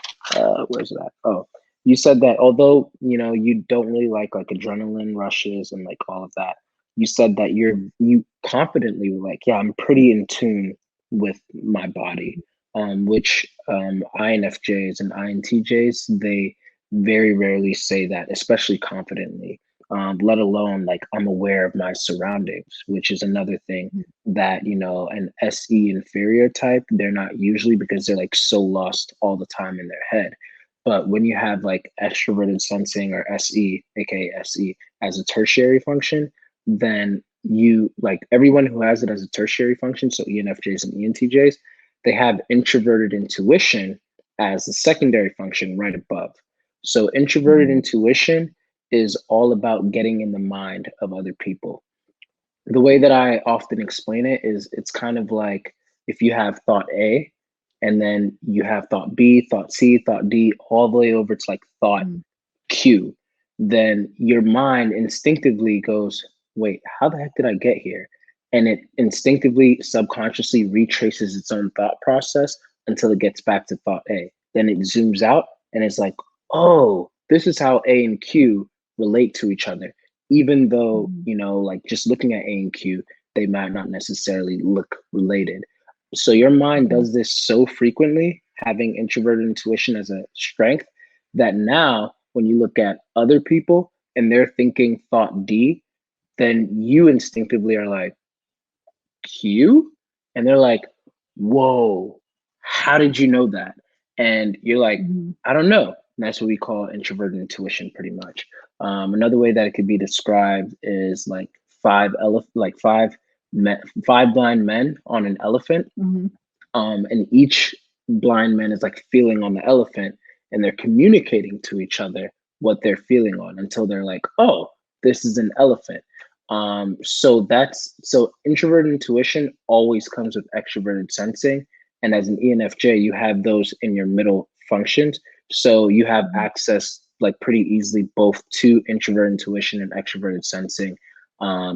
where's that? Oh, you said that although, you don't really like adrenaline rushes and all of that, you said that you confidently were yeah, I'm pretty in tune with my body, which INFJs and INTJs, they very rarely say that, especially confidently, let alone I'm aware of my surroundings, which is another thing that, an SE inferior type, they're not usually, because they're so lost all the time in their head. But when you have extroverted sensing, or SE, aka SE, as a tertiary function, then you everyone who has it as a tertiary function, so ENFJs and ENTJs, they have introverted intuition as the secondary function right above. So introverted intuition is all about getting in the mind of other people. The way that I often explain it is, it's kind of if you have thought A, and then you have thought B, thought C, thought D, all the way over to thought Q, then your mind instinctively goes, wait, how the heck did I get here? And it instinctively, subconsciously retraces its own thought process until it gets back to thought A. Then it zooms out and it's oh, this is how A and Q relate to each other. Even though, just looking at A and Q, they might not necessarily look related. So your mind does this so frequently having introverted intuition as a strength, that now when you look at other people and they're thinking thought D, then you instinctively are like, Q? And they're like, whoa, how did you know that? And you're like, Mhm. I don't know. And that's what we call introverted intuition, pretty much. Another way that it could be described is like five blind men on an elephant. Mhm. And each blind man is like feeling on the elephant, and they're communicating to each other what they're feeling on until they're like, oh, this is an elephant. So introverted intuition always comes with extroverted sensing. And as an ENFJ, you have those in your middle functions. So you have access like pretty easily both to introverted intuition and extroverted sensing.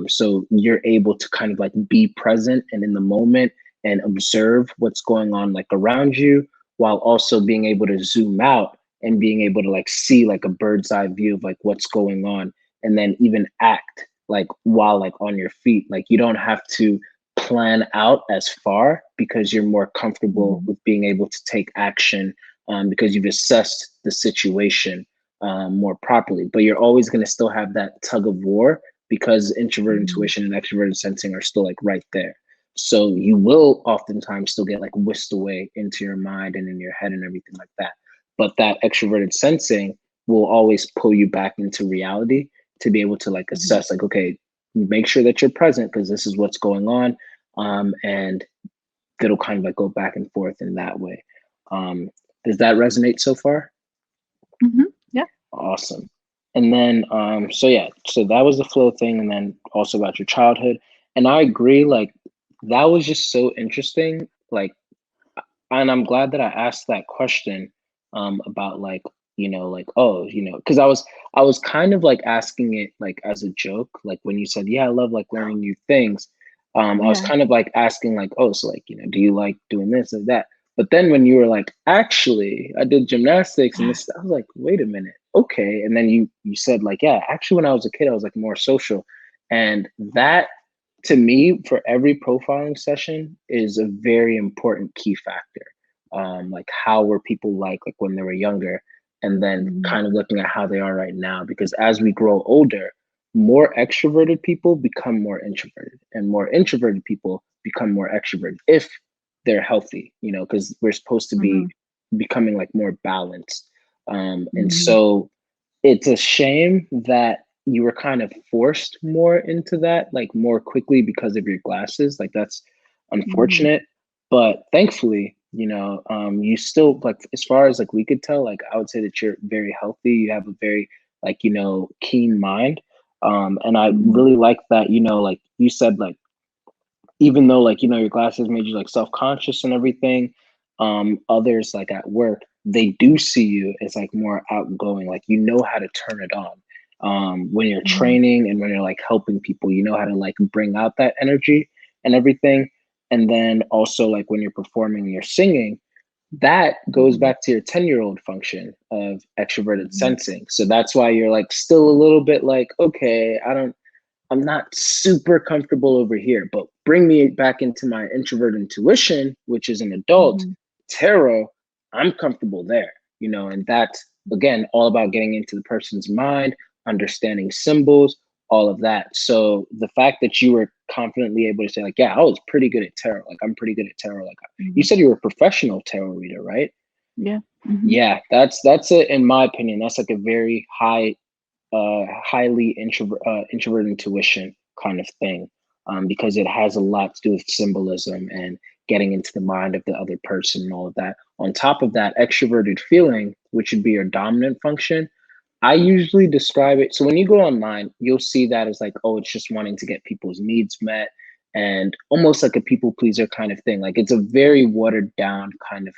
So you're able to kind of like be present and in the moment and observe what's going on like around you, while also being able to zoom out and being able to like see like a bird's eye view of like what's going on, and then even act like while like on your feet. Like you don't have to plan out as far because you're more comfortable with being able to take action, because you've assessed the situation more properly. But you're always going to still have that tug of war because introverted intuition and extroverted sensing are still like right there. So you will oftentimes still get like whisked away into your mind and in your head and everything like that. But that extroverted sensing will always pull you back into reality to be able to like assess like, okay, make sure that you're present because this is what's going on. And it'll kind of like go back and forth in that way. Does that resonate so far? Yeah. Awesome. And then so yeah, so that was the flow thing, and then also about your childhood. And I agree, like that was just so interesting. Like, and I'm glad that I asked that question about like, like, oh, because I was kind of like asking it like as a joke, like when you said, yeah, I love like learning new things. I was Yeah. kind of like asking like, oh, so like, do you like doing this or that? But then when you were like, actually, I did gymnastics and this, I was like, wait a minute, okay. And then you said like, yeah, actually, when I was a kid, I was like more social, and that to me, for every profiling session, is a very important key factor. Like how were people like when they were younger, and then kind of looking at how they are right now. Because as we grow older, more extroverted people become more introverted, and more introverted people become more extroverted if they're healthy. Because we're supposed to be becoming like more balanced. And so it's a shame that you were kind of forced more into that, like more quickly because of your glasses. Like that's unfortunate, but thankfully, you still like, as far as like we could tell, like I would say that you're very healthy. You have a very like, keen mind. And I really like that, like you said, like even though like your glasses made you like self-conscious and everything, others like at work, they do see you as like more outgoing, like how to turn it on. When you're training and when you're like helping people, how to like bring out that energy and everything. And then also like when you're performing and you're singing, that goes back to your 10-year-old function of extroverted sensing. So that's why you're like still a little bit like, okay, I'm not super comfortable over here, but bring me back into my introvert intuition, which is an adult tarot. I'm comfortable there, and that's again all about getting into the person's mind, understanding symbols, all of that. So the fact that you were confidently able to say, like, yeah, I was pretty good at tarot. Like, I'm pretty good at tarot. Like, you said you were a professional tarot reader, right? Yeah. Yeah, that's it. In my opinion, that's like a very highly introvert intuition kind of thing, because it has a lot to do with symbolism and getting into the mind of the other person and all of that. On top of that, extroverted feeling, which would be your dominant function, I usually describe it. So when you go online, you'll see that as like, oh, it's just wanting to get people's needs met and almost like a people pleaser kind of thing. Like it's a very watered down kind of,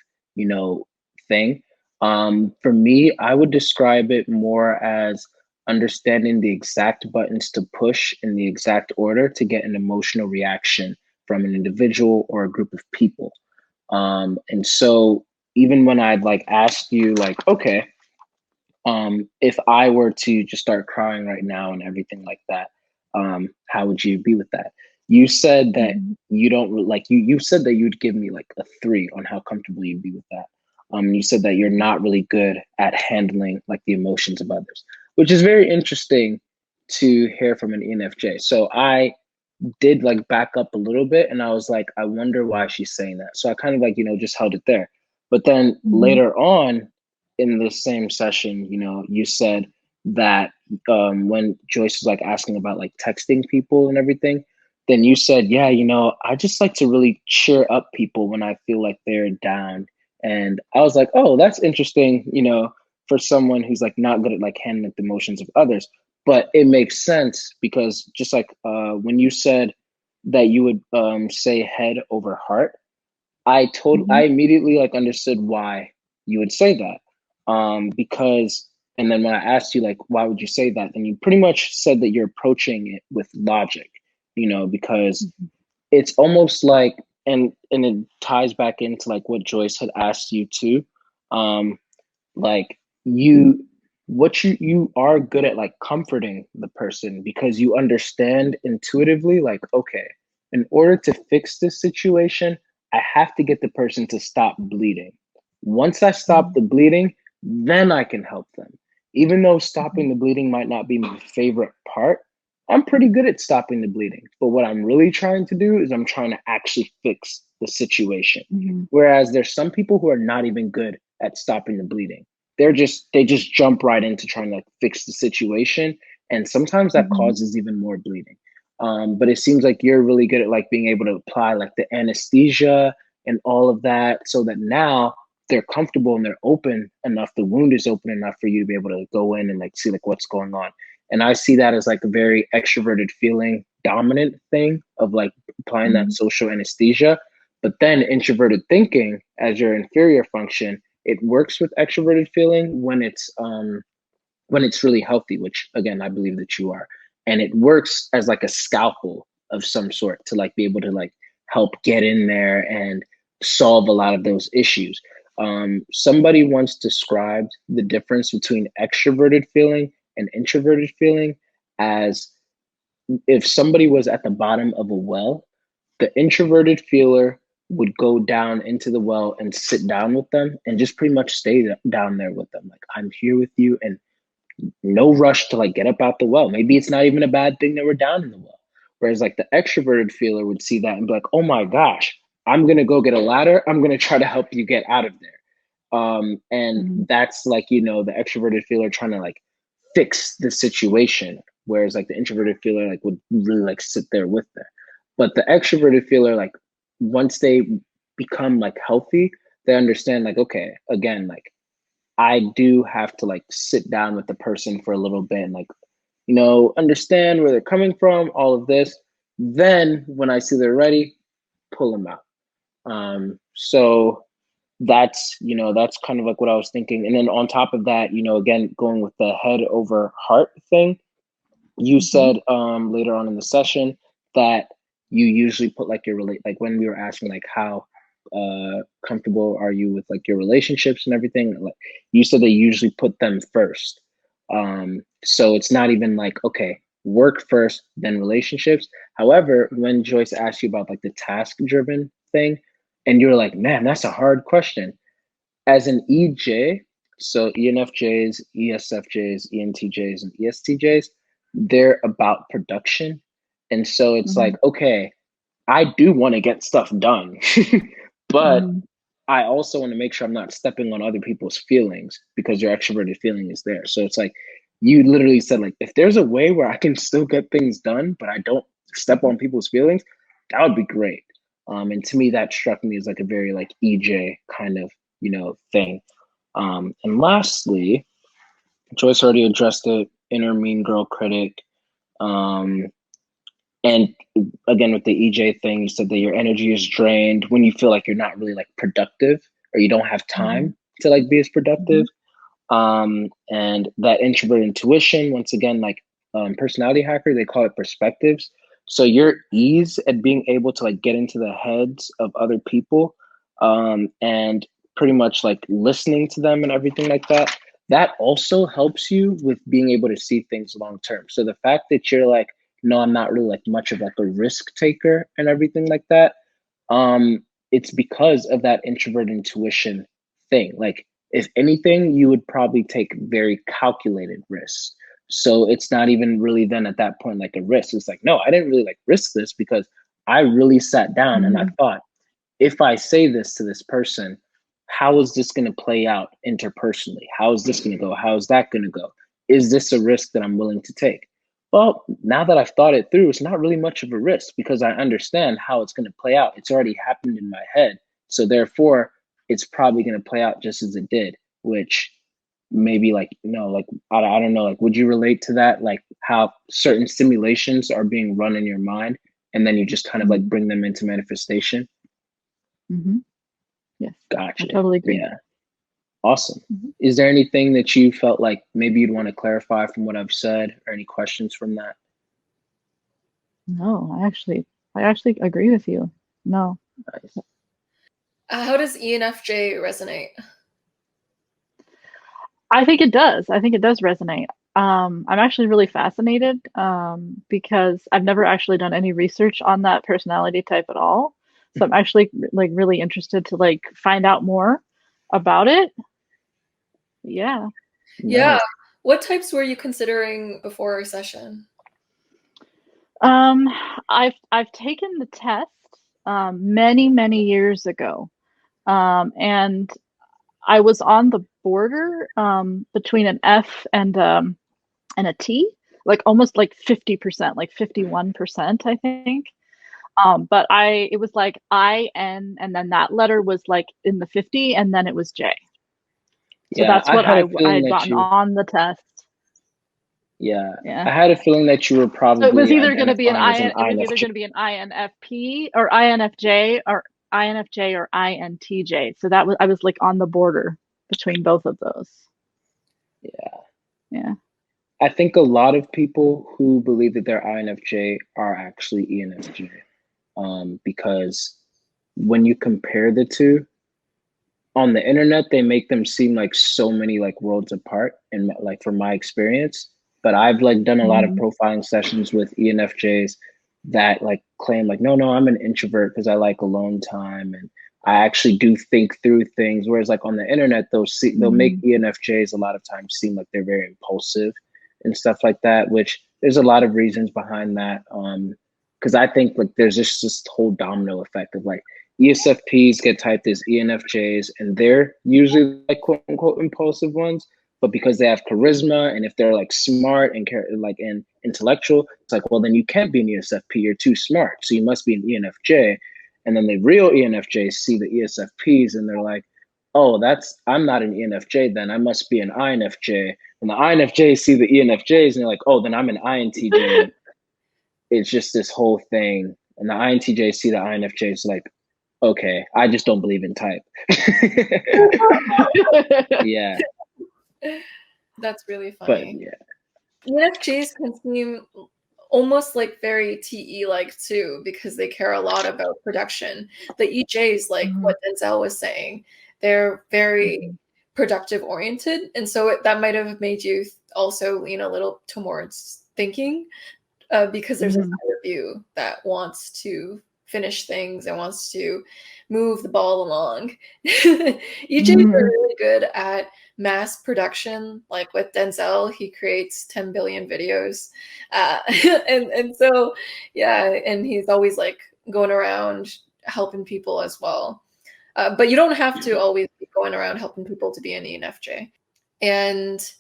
thing. For me, I would describe it more as understanding the exact buttons to push in the exact order to get an emotional reaction from an individual or a group of people. And so even when I'd like asked you like, okay, if I were to just start crying right now and everything like that, how would you be with that? You said that you don't like you said that you'd give me like a 3 on how comfortable you'd be with that. You said that you're not really good at handling like the emotions of others, which is very interesting to hear from an ENFJ. So I did like back up a little bit and I was like, I wonder why she's saying that. So I kind of like, just held it there. But then later on in the same session, you said that when Joyce was like asking about like texting people and everything, then you said, yeah, I just like to really cheer up people when I feel like they're down. And I was like, oh, that's interesting, for someone who's like not good at like handling the emotions of others. But it makes sense because just like when you said that you would say head over heart, I immediately like understood why you would say that. Because and then when I asked you like why would you say that, then you pretty much said that you're approaching it with logic, because it's almost like and it ties back into like what Joyce had asked you too. Like you are good at like comforting the person because you understand intuitively like, okay, in order to fix this situation, I have to get the person to stop bleeding. Once I stop the bleeding, then I can help them. Even though stopping the bleeding might not be my favorite part, I'm pretty good at stopping the bleeding. But what I'm really trying to do is I'm trying to actually fix the situation. Whereas there's some people who are not even good at stopping the bleeding. They just jump right into trying to like fix the situation. And sometimes that causes even more bleeding. But it seems like you're really good at like being able to apply like the anesthesia and all of that so that now they're comfortable and they're open enough, the wound is open enough for you to be able to go in and like see like what's going on. And I see that as like a very extroverted feeling dominant thing of like applying that social anesthesia. But then introverted thinking as your inferior function, it works with extroverted feeling when it's really healthy, which again I believe that you are, and it works as like a scalpel of some sort to like be able to like help get in there and solve a lot of those issues. Somebody once described the difference between extroverted feeling and introverted feeling as if somebody was at the bottom of a well, the introverted feeler would go down into the well and sit down with them and just pretty much stay down there with them. Like, I'm here with you and no rush to like get up out the well. Maybe it's not even a bad thing that we're down in the well. Whereas like the extroverted feeler would see that and be like, oh my gosh, I'm going to go get a ladder. I'm going to try to help you get out of there. And that's like, the extroverted feeler trying to like fix the situation. Whereas like the introverted feeler like would really like sit there with them. But the extroverted feeler, like once they become like healthy, they understand like, okay, again, like I do have to like sit down with the person for a little bit and like, understand where they're coming from, all of this. Then when I see they're ready, pull them out. So that's kind of like what I was thinking. And then on top of that, again, going with the head over heart thing, you said later on in the session that you usually put like like when we were asking like how comfortable are you with like your relationships and everything, like you said they usually put them first. So it's not even like, okay, work first then relationships. However, when Joyce asked you about like the task driven thing and you're like, man, that's a hard question. As an EJ, so ENFJs, ESFJs, ENTJs, and ESTJs, they're about production. And so it's like, okay, I do want to get stuff done, but I also want to make sure I'm not stepping on other people's feelings because your extroverted feeling is there. So it's like, you literally said like, if there's a way where I can still get things done, but I don't step on people's feelings, that would be great. And to me, that struck me as like a very like EJ kind of, thing. And lastly, Joyce already addressed it, inner mean girl critic. And again, with the EJ thing, you said that your energy is drained when you feel like you're not really like productive or you don't have time to like be as productive. And that introvert intuition, once again, like personality hacker, they call it perspectives. So your ease at being able to like get into the heads of other people and pretty much like listening to them and everything like that, that also helps you with being able to see things long term. So the fact that you're like, no, I'm not really like much of like a risk taker and everything like that, it's because of that introvert intuition thing. Like, if anything, you would probably take very calculated risks. So it's not even really then at that point like a risk. It's like, no, I didn't really like risk this because I really sat down and I thought, if I say this to this person, how is this going to play out interpersonally? How is this going to go? How is that going to go? Is this a risk that I'm willing to take? Well, now that I've thought it through, it's not really much of a risk because I understand how it's going to play out. It's already happened in my head. So therefore, it's probably going to play out just as it did, which maybe like, like, I don't know, like, would you relate to that? Like how certain simulations are being run in your mind and then you just kind of like bring them into manifestation? Yes. Gotcha. I totally agree. Yeah. Awesome. Is there anything that you felt like maybe you'd want to clarify from what I've said or any questions from that? No, I actually agree with you. No. Nice. How does ENFJ resonate? I think it does. I think it does resonate. I'm actually really fascinated because I've never actually done any research on that personality type at all. So I'm actually like really interested to like find out more about it. Yeah. Yeah. Nice. What types were you considering before our session? I've taken the test many years ago, and I was on the border between an F and a T, like almost like 50%, like 51%, I think. But it was like IN, and then that letter was like in the 50, and then it was J. So Yeah, that's what I feeling had that gotten on the test. Yeah, Yeah. I had a feeling that you were probably So it was either going to be identifying as an it was either INFJ. going to be an INFP or INFJ or INFJ or INTJ. So I was like on the border between both of those. Yeah. Yeah. I think a lot of people who believe that they're INFJ are actually ENFJ, because when you compare the two on the internet, they make them seem like so many like worlds apart. And like from my experience, but I've like done a lot of profiling sessions with ENFJs that like claim like, no, I'm an introvert because I like alone time and I actually do think through things. Whereas like on the internet, they'll make ENFJs a lot of times seem like they're very impulsive and stuff like that, which there's a lot of reasons behind that. Because I think like there's just this whole domino effect of like ESFPs get typed as ENFJs, and they're usually like quote unquote impulsive ones. But because they have charisma and if they're like smart and and intellectual, it's like, well, then you can't be an ESFP. You're too smart, so you must be an ENFJ. And then the real ENFJs see the ESFPs and they're like, oh, I'm not an ENFJ. Then I must be an INFJ. And the INFJs see the ENFJs and they're like, oh, then I'm an INTJ. It's just this whole thing. And the INTJs see the INFJs like, okay, I just don't believe in type. Yeah. That's really funny. But yeah. ENFJs can seem almost like very TE-like too, because they care a lot about production. The EJs, like what Denzel was saying, they're very productive oriented. And so that might have made you also lean a little towards thinking, because there's a side of you that wants to finish things and wants to move the ball along. EJs are really good at mass production. Like with Denzel, he creates 10 billion videos. And so, yeah, and he's always like going around helping people as well. But you don't have to always be going around helping people to be an ENFJ. And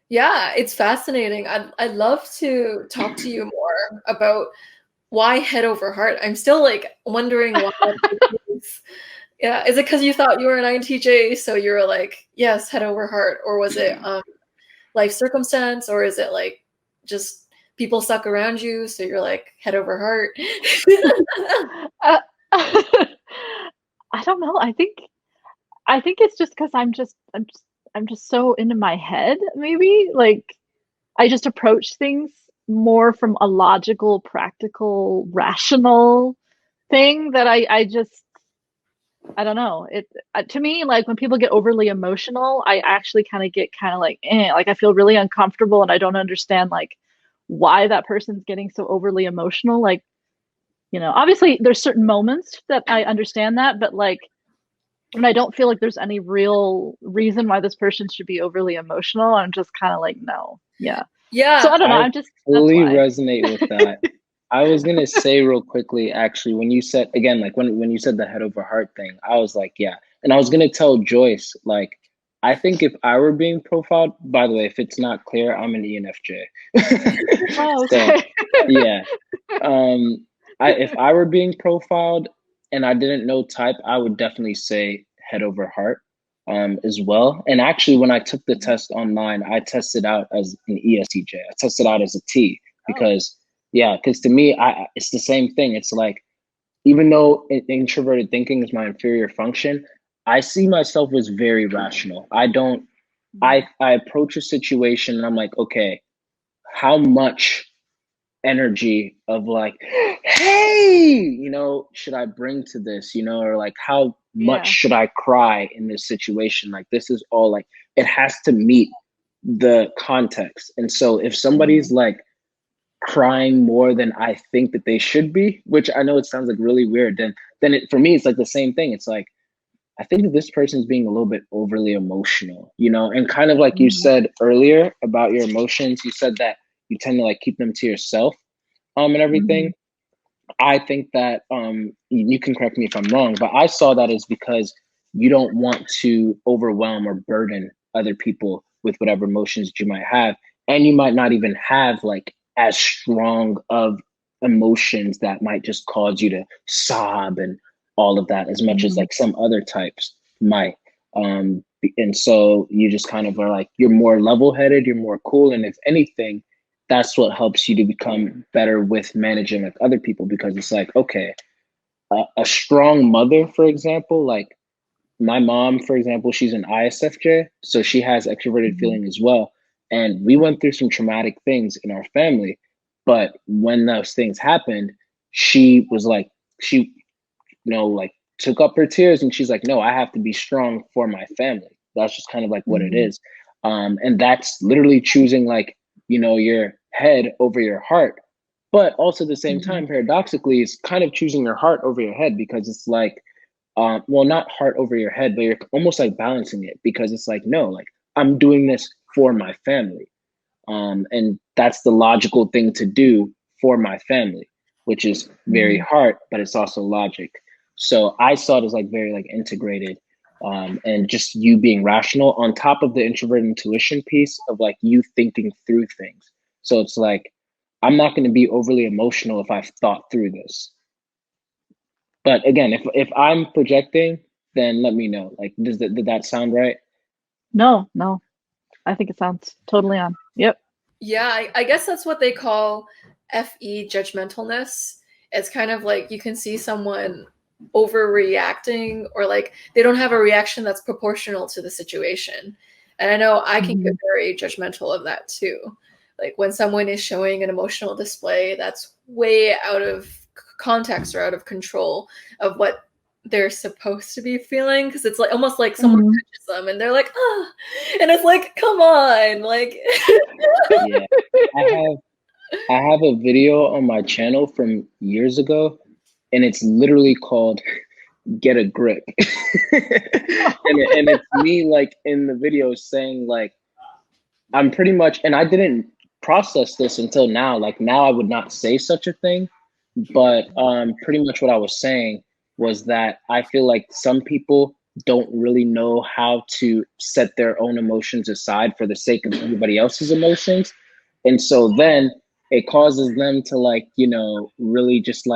yeah, it's fascinating. I'd love to talk to you more about why head over heart. I'm still like wondering why. Yeah, is it because you thought you were an INTJ, so you were like, yes, head over heart, or was it life circumstance, or is it like just people suck around you, so you're like head over heart? I don't know. I think it's just because I'm just so into my head. Maybe like I just approach things more from a logical, practical, rational thing that I don't know. It to me, like when people get overly emotional, I actually kind of get kind of like, like I feel really uncomfortable and I don't understand like why that person's getting so overly emotional. Like, obviously there's certain moments that I understand that, but like And I don't feel like there's any real reason why this person should be overly emotional. I'm just kind of like, no. Yeah. So Yeah. I don't know. I That's fully why. resonate with that. I was gonna say real quickly, actually, when you said again, like when you said the head over heart thing, I was like, yeah. And I was gonna tell Joyce, like, I think if I were being profiled, by the way, if it's not clear, I'm an ENFJ. Oh, So okay. yeah. Um, if I were being profiled and I didn't know type, I would definitely say head over heart as well. And actually, when I took the test online, I tested out as an ESTJ. I tested out as a T Oh. because, yeah, because to me, it's the same thing. It's like, even though introverted thinking is my inferior function, I see myself as very rational. I don't, I approach a situation and I'm like, okay, how much energy of like, hey, should I bring to this, or like how much Yeah. should I cry in this situation? Like this is all like it has to meet the context. And so if somebody's like crying more than I think that they should be, which I know it sounds like really weird, then for me it's like the same thing. It's like I think that this person's being a little bit overly emotional, and kind of like you said earlier about your emotions, you said that you tend to like keep them to yourself and everything. I think that you can correct me if I'm wrong, but I saw that as because you don't want to overwhelm or burden other people with whatever emotions that you might have, and you might not even have like as strong of emotions that might just cause you to sob and all of that as much as like some other types might. And so you just kind of are like you're more level-headed, you're more cool, and if anything, that's what helps you to become better with managing like other people, because it's like, okay, a strong mother, for example, like my mom, for example, she's an ISFJ, so she has extroverted feeling as well. And we went through some traumatic things in our family, but when those things happened, she was like, she, like took up her tears and she's like, no, I have to be strong for my family. That's just kind of like what it is. And that's literally choosing like, your head over your heart. But also at the same time, paradoxically, it's kind of choosing your heart over your head, because it's like, well, not heart over your head, but you're almost like balancing it, because it's like, no, like I'm doing this for my family. And that's the logical thing to do for my family, which is very heart, but it's also logic. So I saw it as like very like integrated, and just you being rational on top of the introvert intuition piece of like you thinking through things. So it's like, I'm not going to be overly emotional if I've thought through this. But again, if I'm projecting, then let me know. Like, did that sound right? No, no. I think it sounds totally on. Yep. Yeah, I guess that's what they call FE judgmentalness. It's kind of like you can see someone overreacting, or like they don't have a reaction that's proportional to the situation. And I know I can get very judgmental of that too. Like when someone is showing an emotional display that's way out of context or out of control of what they're supposed to be feeling, because it's like almost like someone touches them and they're like, ah, and it's like, come on, like Yeah, I have a video on my channel from years ago, and it's literally called "Get a Grip," and it's me like in the video saying like I'm pretty much, and I didn't process this until now. Like now, I would not say such a thing, but pretty much what I was saying was that I feel like some people don't really know how to set their own emotions aside for the sake of everybody else's emotions. And so then it causes them to like, really just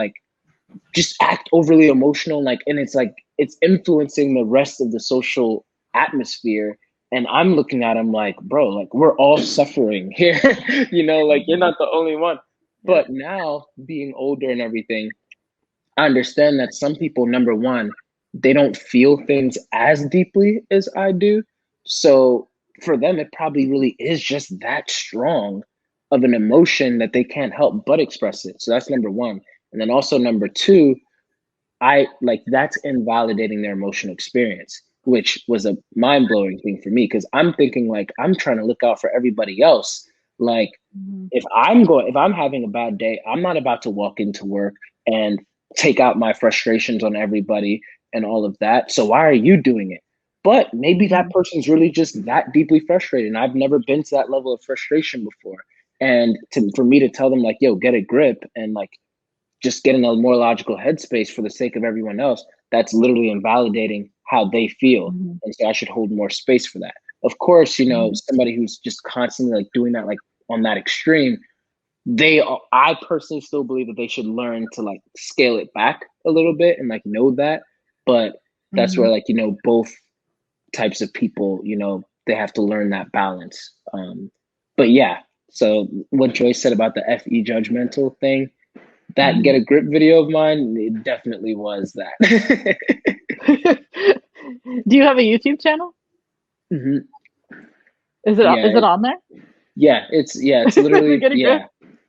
act overly emotional. Like, and it's like, it's influencing the rest of the social atmosphere. And I'm looking at them like, bro, like we're all suffering here, like you're not the only one. But now being older and everything, I understand that some people, number one, they don't feel things as deeply as I do. So for them, it probably really is just that strong of an emotion that they can't help but express it. So that's number one. And then also number two, I like that's invalidating their emotional experience, which was a mind blowing thing for me, because I'm thinking like I'm trying to look out for everybody else. Like if I'm having a bad day, I'm not about to walk into work and take out my frustrations on everybody and all of that. So why are you doing it? But maybe that person's really just that deeply frustrated. And I've never been to that level of frustration before. And for me to tell them like, yo, get a grip and like just get in a more logical headspace for the sake of everyone else, that's literally invalidating how they feel. And so I should hold more space for that. Of course, you know, somebody who's just constantly like doing that, like on that extreme, I personally still believe that they should learn to like scale it back a little bit and like know that. But that's where like, you know, both types of people, you know, they have to learn that balance. But yeah, so what Joyce said about the FE judgmental thing, that get a grip video of mine, it definitely was that. Do you have a YouTube channel? Mm-hmm. Is it on there? Yeah, it's literally Get a grip?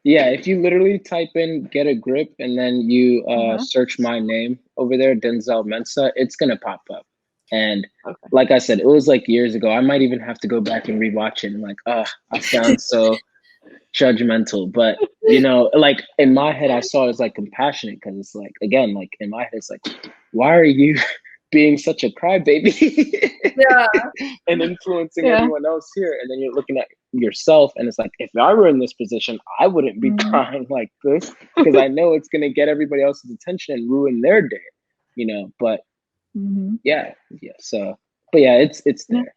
Yeah, if you literally type in "get a grip" and then you search my name over there, Denzel Mensa, it's gonna pop up. And like I said, it was like years ago. I might even have to go back and rewatch it and like, I sound so judgmental. But you know, like in my head, I saw it as like compassionate because it's like, again, like in my head, it's like, why are you being such a crybaby and influencing everyone else here? And then you're looking at yourself and it's like, if I were in this position, I wouldn't be crying like this because I know it's going to get everybody else's attention and ruin their day, you know. But yeah, so but yeah, it's there.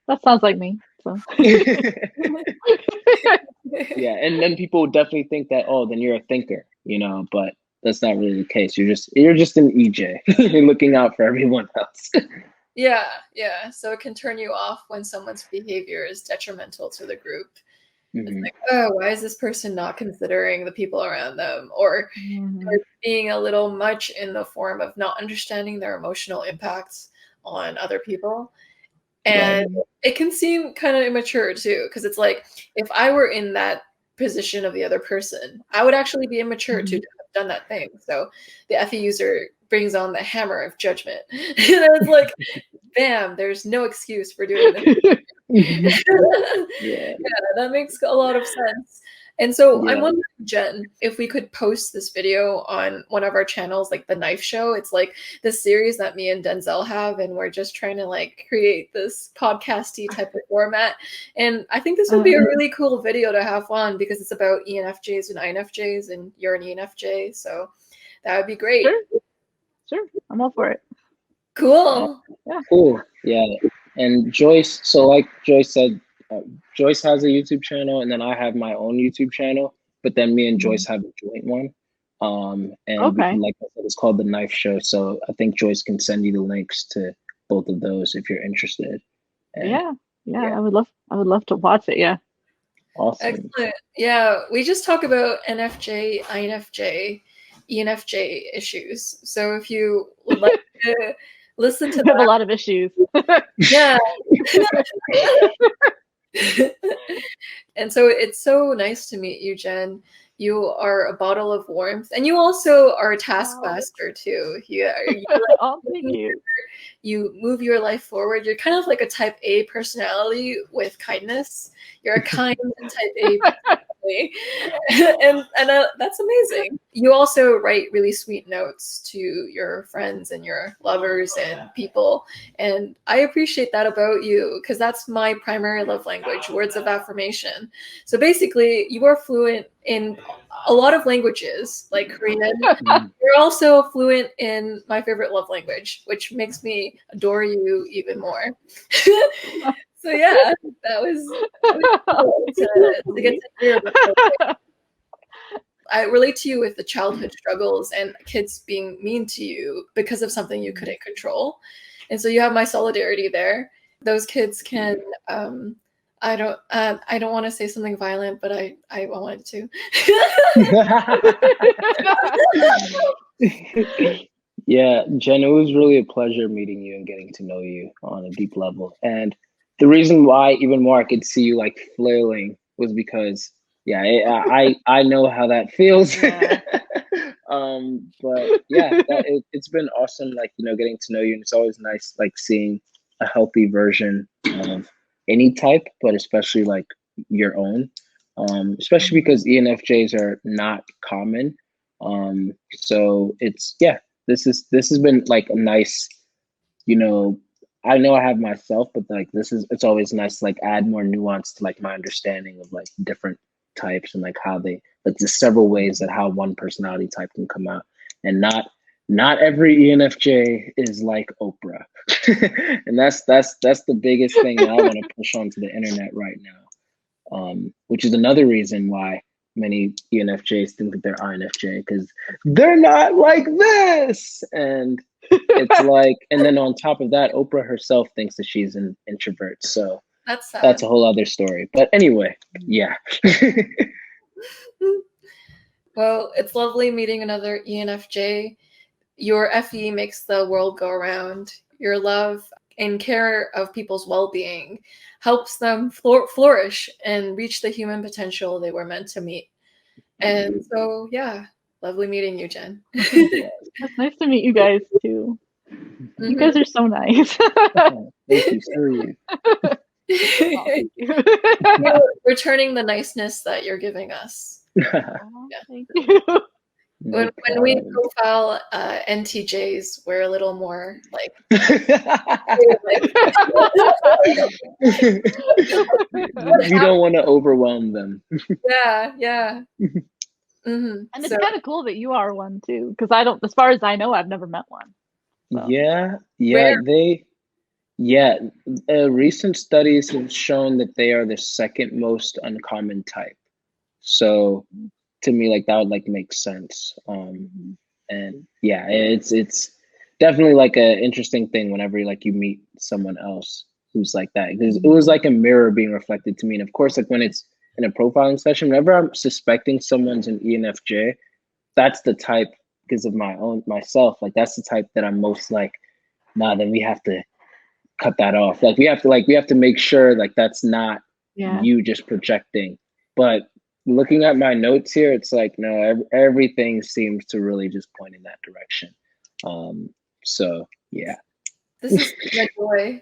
That sounds like me. So yeah, and then people definitely think that, oh, then you're a thinker, you know, but that's not really the case. You're just an EJ. You're looking out for everyone else. Yeah. So it can turn you off when someone's behavior is detrimental to the group. It's like, oh, why is this person not considering the people around them? Or they're being a little much in the form of not understanding their emotional impacts on other people. And it can seem kind of immature too, because it's like, if I were in that position of the other person, I would actually be immature to have done that thing. So the FE user brings on the hammer of judgment. And it's like, bam, there's no excuse for doing this. Yeah, that makes a lot of sense. And so I'm wondering, Jen, if we could post this video on one of our channels, like The Knife Show. It's like this series that me and Denzel have, and we're just trying to like create this podcasty type of format. And I think this would be a really cool video to have on because it's about ENFJs and INFJs, and you're an ENFJ, so that would be great. Sure. I'm all for it. Cool. Yeah. Cool. Yeah. And Joyce, so like Joyce said, Joyce has a YouTube channel, and then I have my own YouTube channel. But then me and Joyce have a joint one. And like I said, it's called The Knife Show. So I think Joyce can send you the links to both of those if you're interested. And, yeah. I would love to watch it. Yeah. Awesome. Excellent. Yeah, we just talk about NFJ, INFJ, ENFJ issues. So if you would like to listen to we have a lot of issues. Yeah. And so it's so nice to meet you, Jen. You are a bottle of warmth, and you also are a taskmaster too. Oh, thank you. You move your life forward. You're kind of like a type A personality with kindness. You're a kind type A personality. and that's amazing. You also write really sweet notes to your friends and your lovers and people. And I appreciate that about you because that's my primary love language, words of affirmation. So basically, you are fluent in a lot of languages, like Korean. You're also fluent in my favorite love language, which makes me adore you even more. So yeah, that was cool to get to hear about that. I relate to you with the childhood struggles and kids being mean to you because of something you couldn't control. And so you have my solidarity there. Those kids can I don't want to say something violent, but I wanted to. Yeah, Jen, it was really a pleasure meeting you and getting to know you on a deep level. And the reason why even more I could see you like flailing was because I know how that feels. Yeah. But yeah, it's been awesome, like, you know, getting to know you, and it's always nice like seeing a healthy version of any type, but especially like your own. Especially because ENFJs are not common. So it's this has been like a nice, you know, I know I have myself, but like it's always nice to like add more nuance to like my understanding of like different types and like how they like there's several ways that how one personality type can come out. And not every ENFJ is like Oprah. And that's the biggest thing that I want to push onto the internet right now. Which is another reason why many ENFJs think that they're INFJ, because they're not like this. And it's like, and then on top of that, Oprah herself thinks that she's an introvert. So That's sad. that's a whole other story. But anyway, yeah. Well, it's lovely meeting another ENFJ. Your FE makes the world go around. Your love and care of people's well-being helps them flourish and reach the human potential they were meant to meet. And so, yeah, lovely meeting you, Jen. It's nice to meet you guys too. You guys are so nice. Thank you, sir. Thank you. You're returning the niceness that you're giving us. Thank you. When we profile NTJs, we're a little more like. You don't want to overwhelm them. Yeah. Mm-hmm. And it's kind of cool that you are one too, because I don't, as far as I know, I've never met one. So. Recent studies have shown that they are the second most uncommon type. So to me, like that would like make sense. And yeah, it's definitely like an interesting thing whenever like you meet someone else who's like that, because it was like a mirror being reflected to me. And of course, like when it's in a profiling session, whenever I'm suspecting someone's an ENFJ, that's the type, because of myself, like that's the type that I'm most like, nah, then we have to cut that off. Like we have to make sure like that's not you just projecting. But looking at my notes here, it's like, no, everything seems to really just point in that direction. So yeah. This is my joy.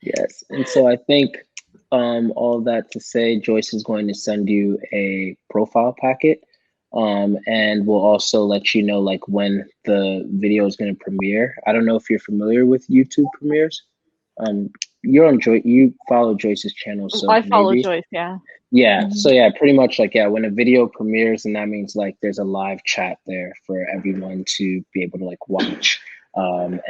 Yes. And so I think all that to say, Joyce is going to send you a profile packet. And we'll also let you know like when the video is going to premiere. I don't know if you're familiar with YouTube premieres. You're on you follow Joyce's channel, so I follow Joyce, yeah. Yeah, so yeah, pretty much like when a video premieres, and that means like there's a live chat there for everyone to be able to like watch. And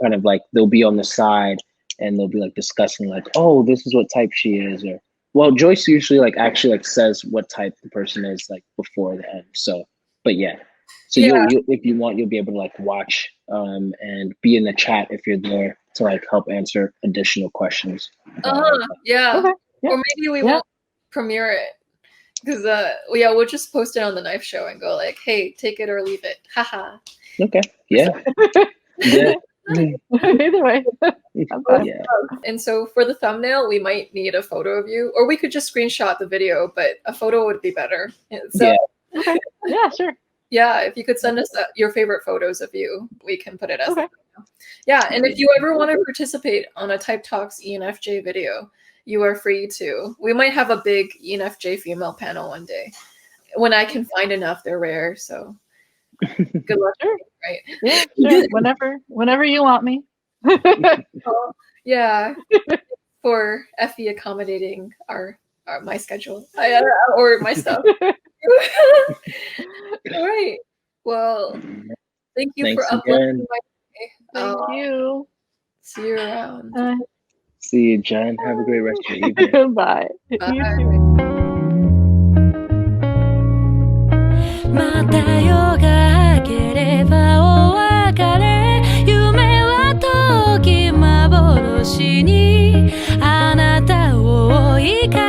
kind of like they'll be on the side and they'll be like discussing like, oh, this is what type she is, or well, Joyce usually like actually like says what type the person is like before the end. So, but yeah. So you if you want, you'll be able to like watch and be in the chat if you're there to like help answer additional questions. Yeah. Okay. Or maybe we won't premiere it because we'll just post it on the Knife Show and go like, hey, take it or leave it. Haha. Okay. Yeah. Yeah. Either way. Yeah. And so for the thumbnail, we might need a photo of you, or we could just screenshot the video, but a photo would be better. So, okay. Yeah, sure. Yeah, if you could send us your favorite photos of you, we can put it as the video. Yeah, and if you ever want to participate on a Type Talks ENFJ video, you are free to. We might have a big ENFJ female panel one day. When I can find enough, they're rare, so good luck. Sure. Right? Yeah, sure. Whenever you want me. Yeah, for Effie accommodating my schedule or my stuff. All right. Well, thank you for uploading my day. Thank you. See you around. See you, Jen. Have a great rest of your evening. Bye. Bye. You too. また夜が明ければお別れ夢は遠き幻にあなたを追いかけ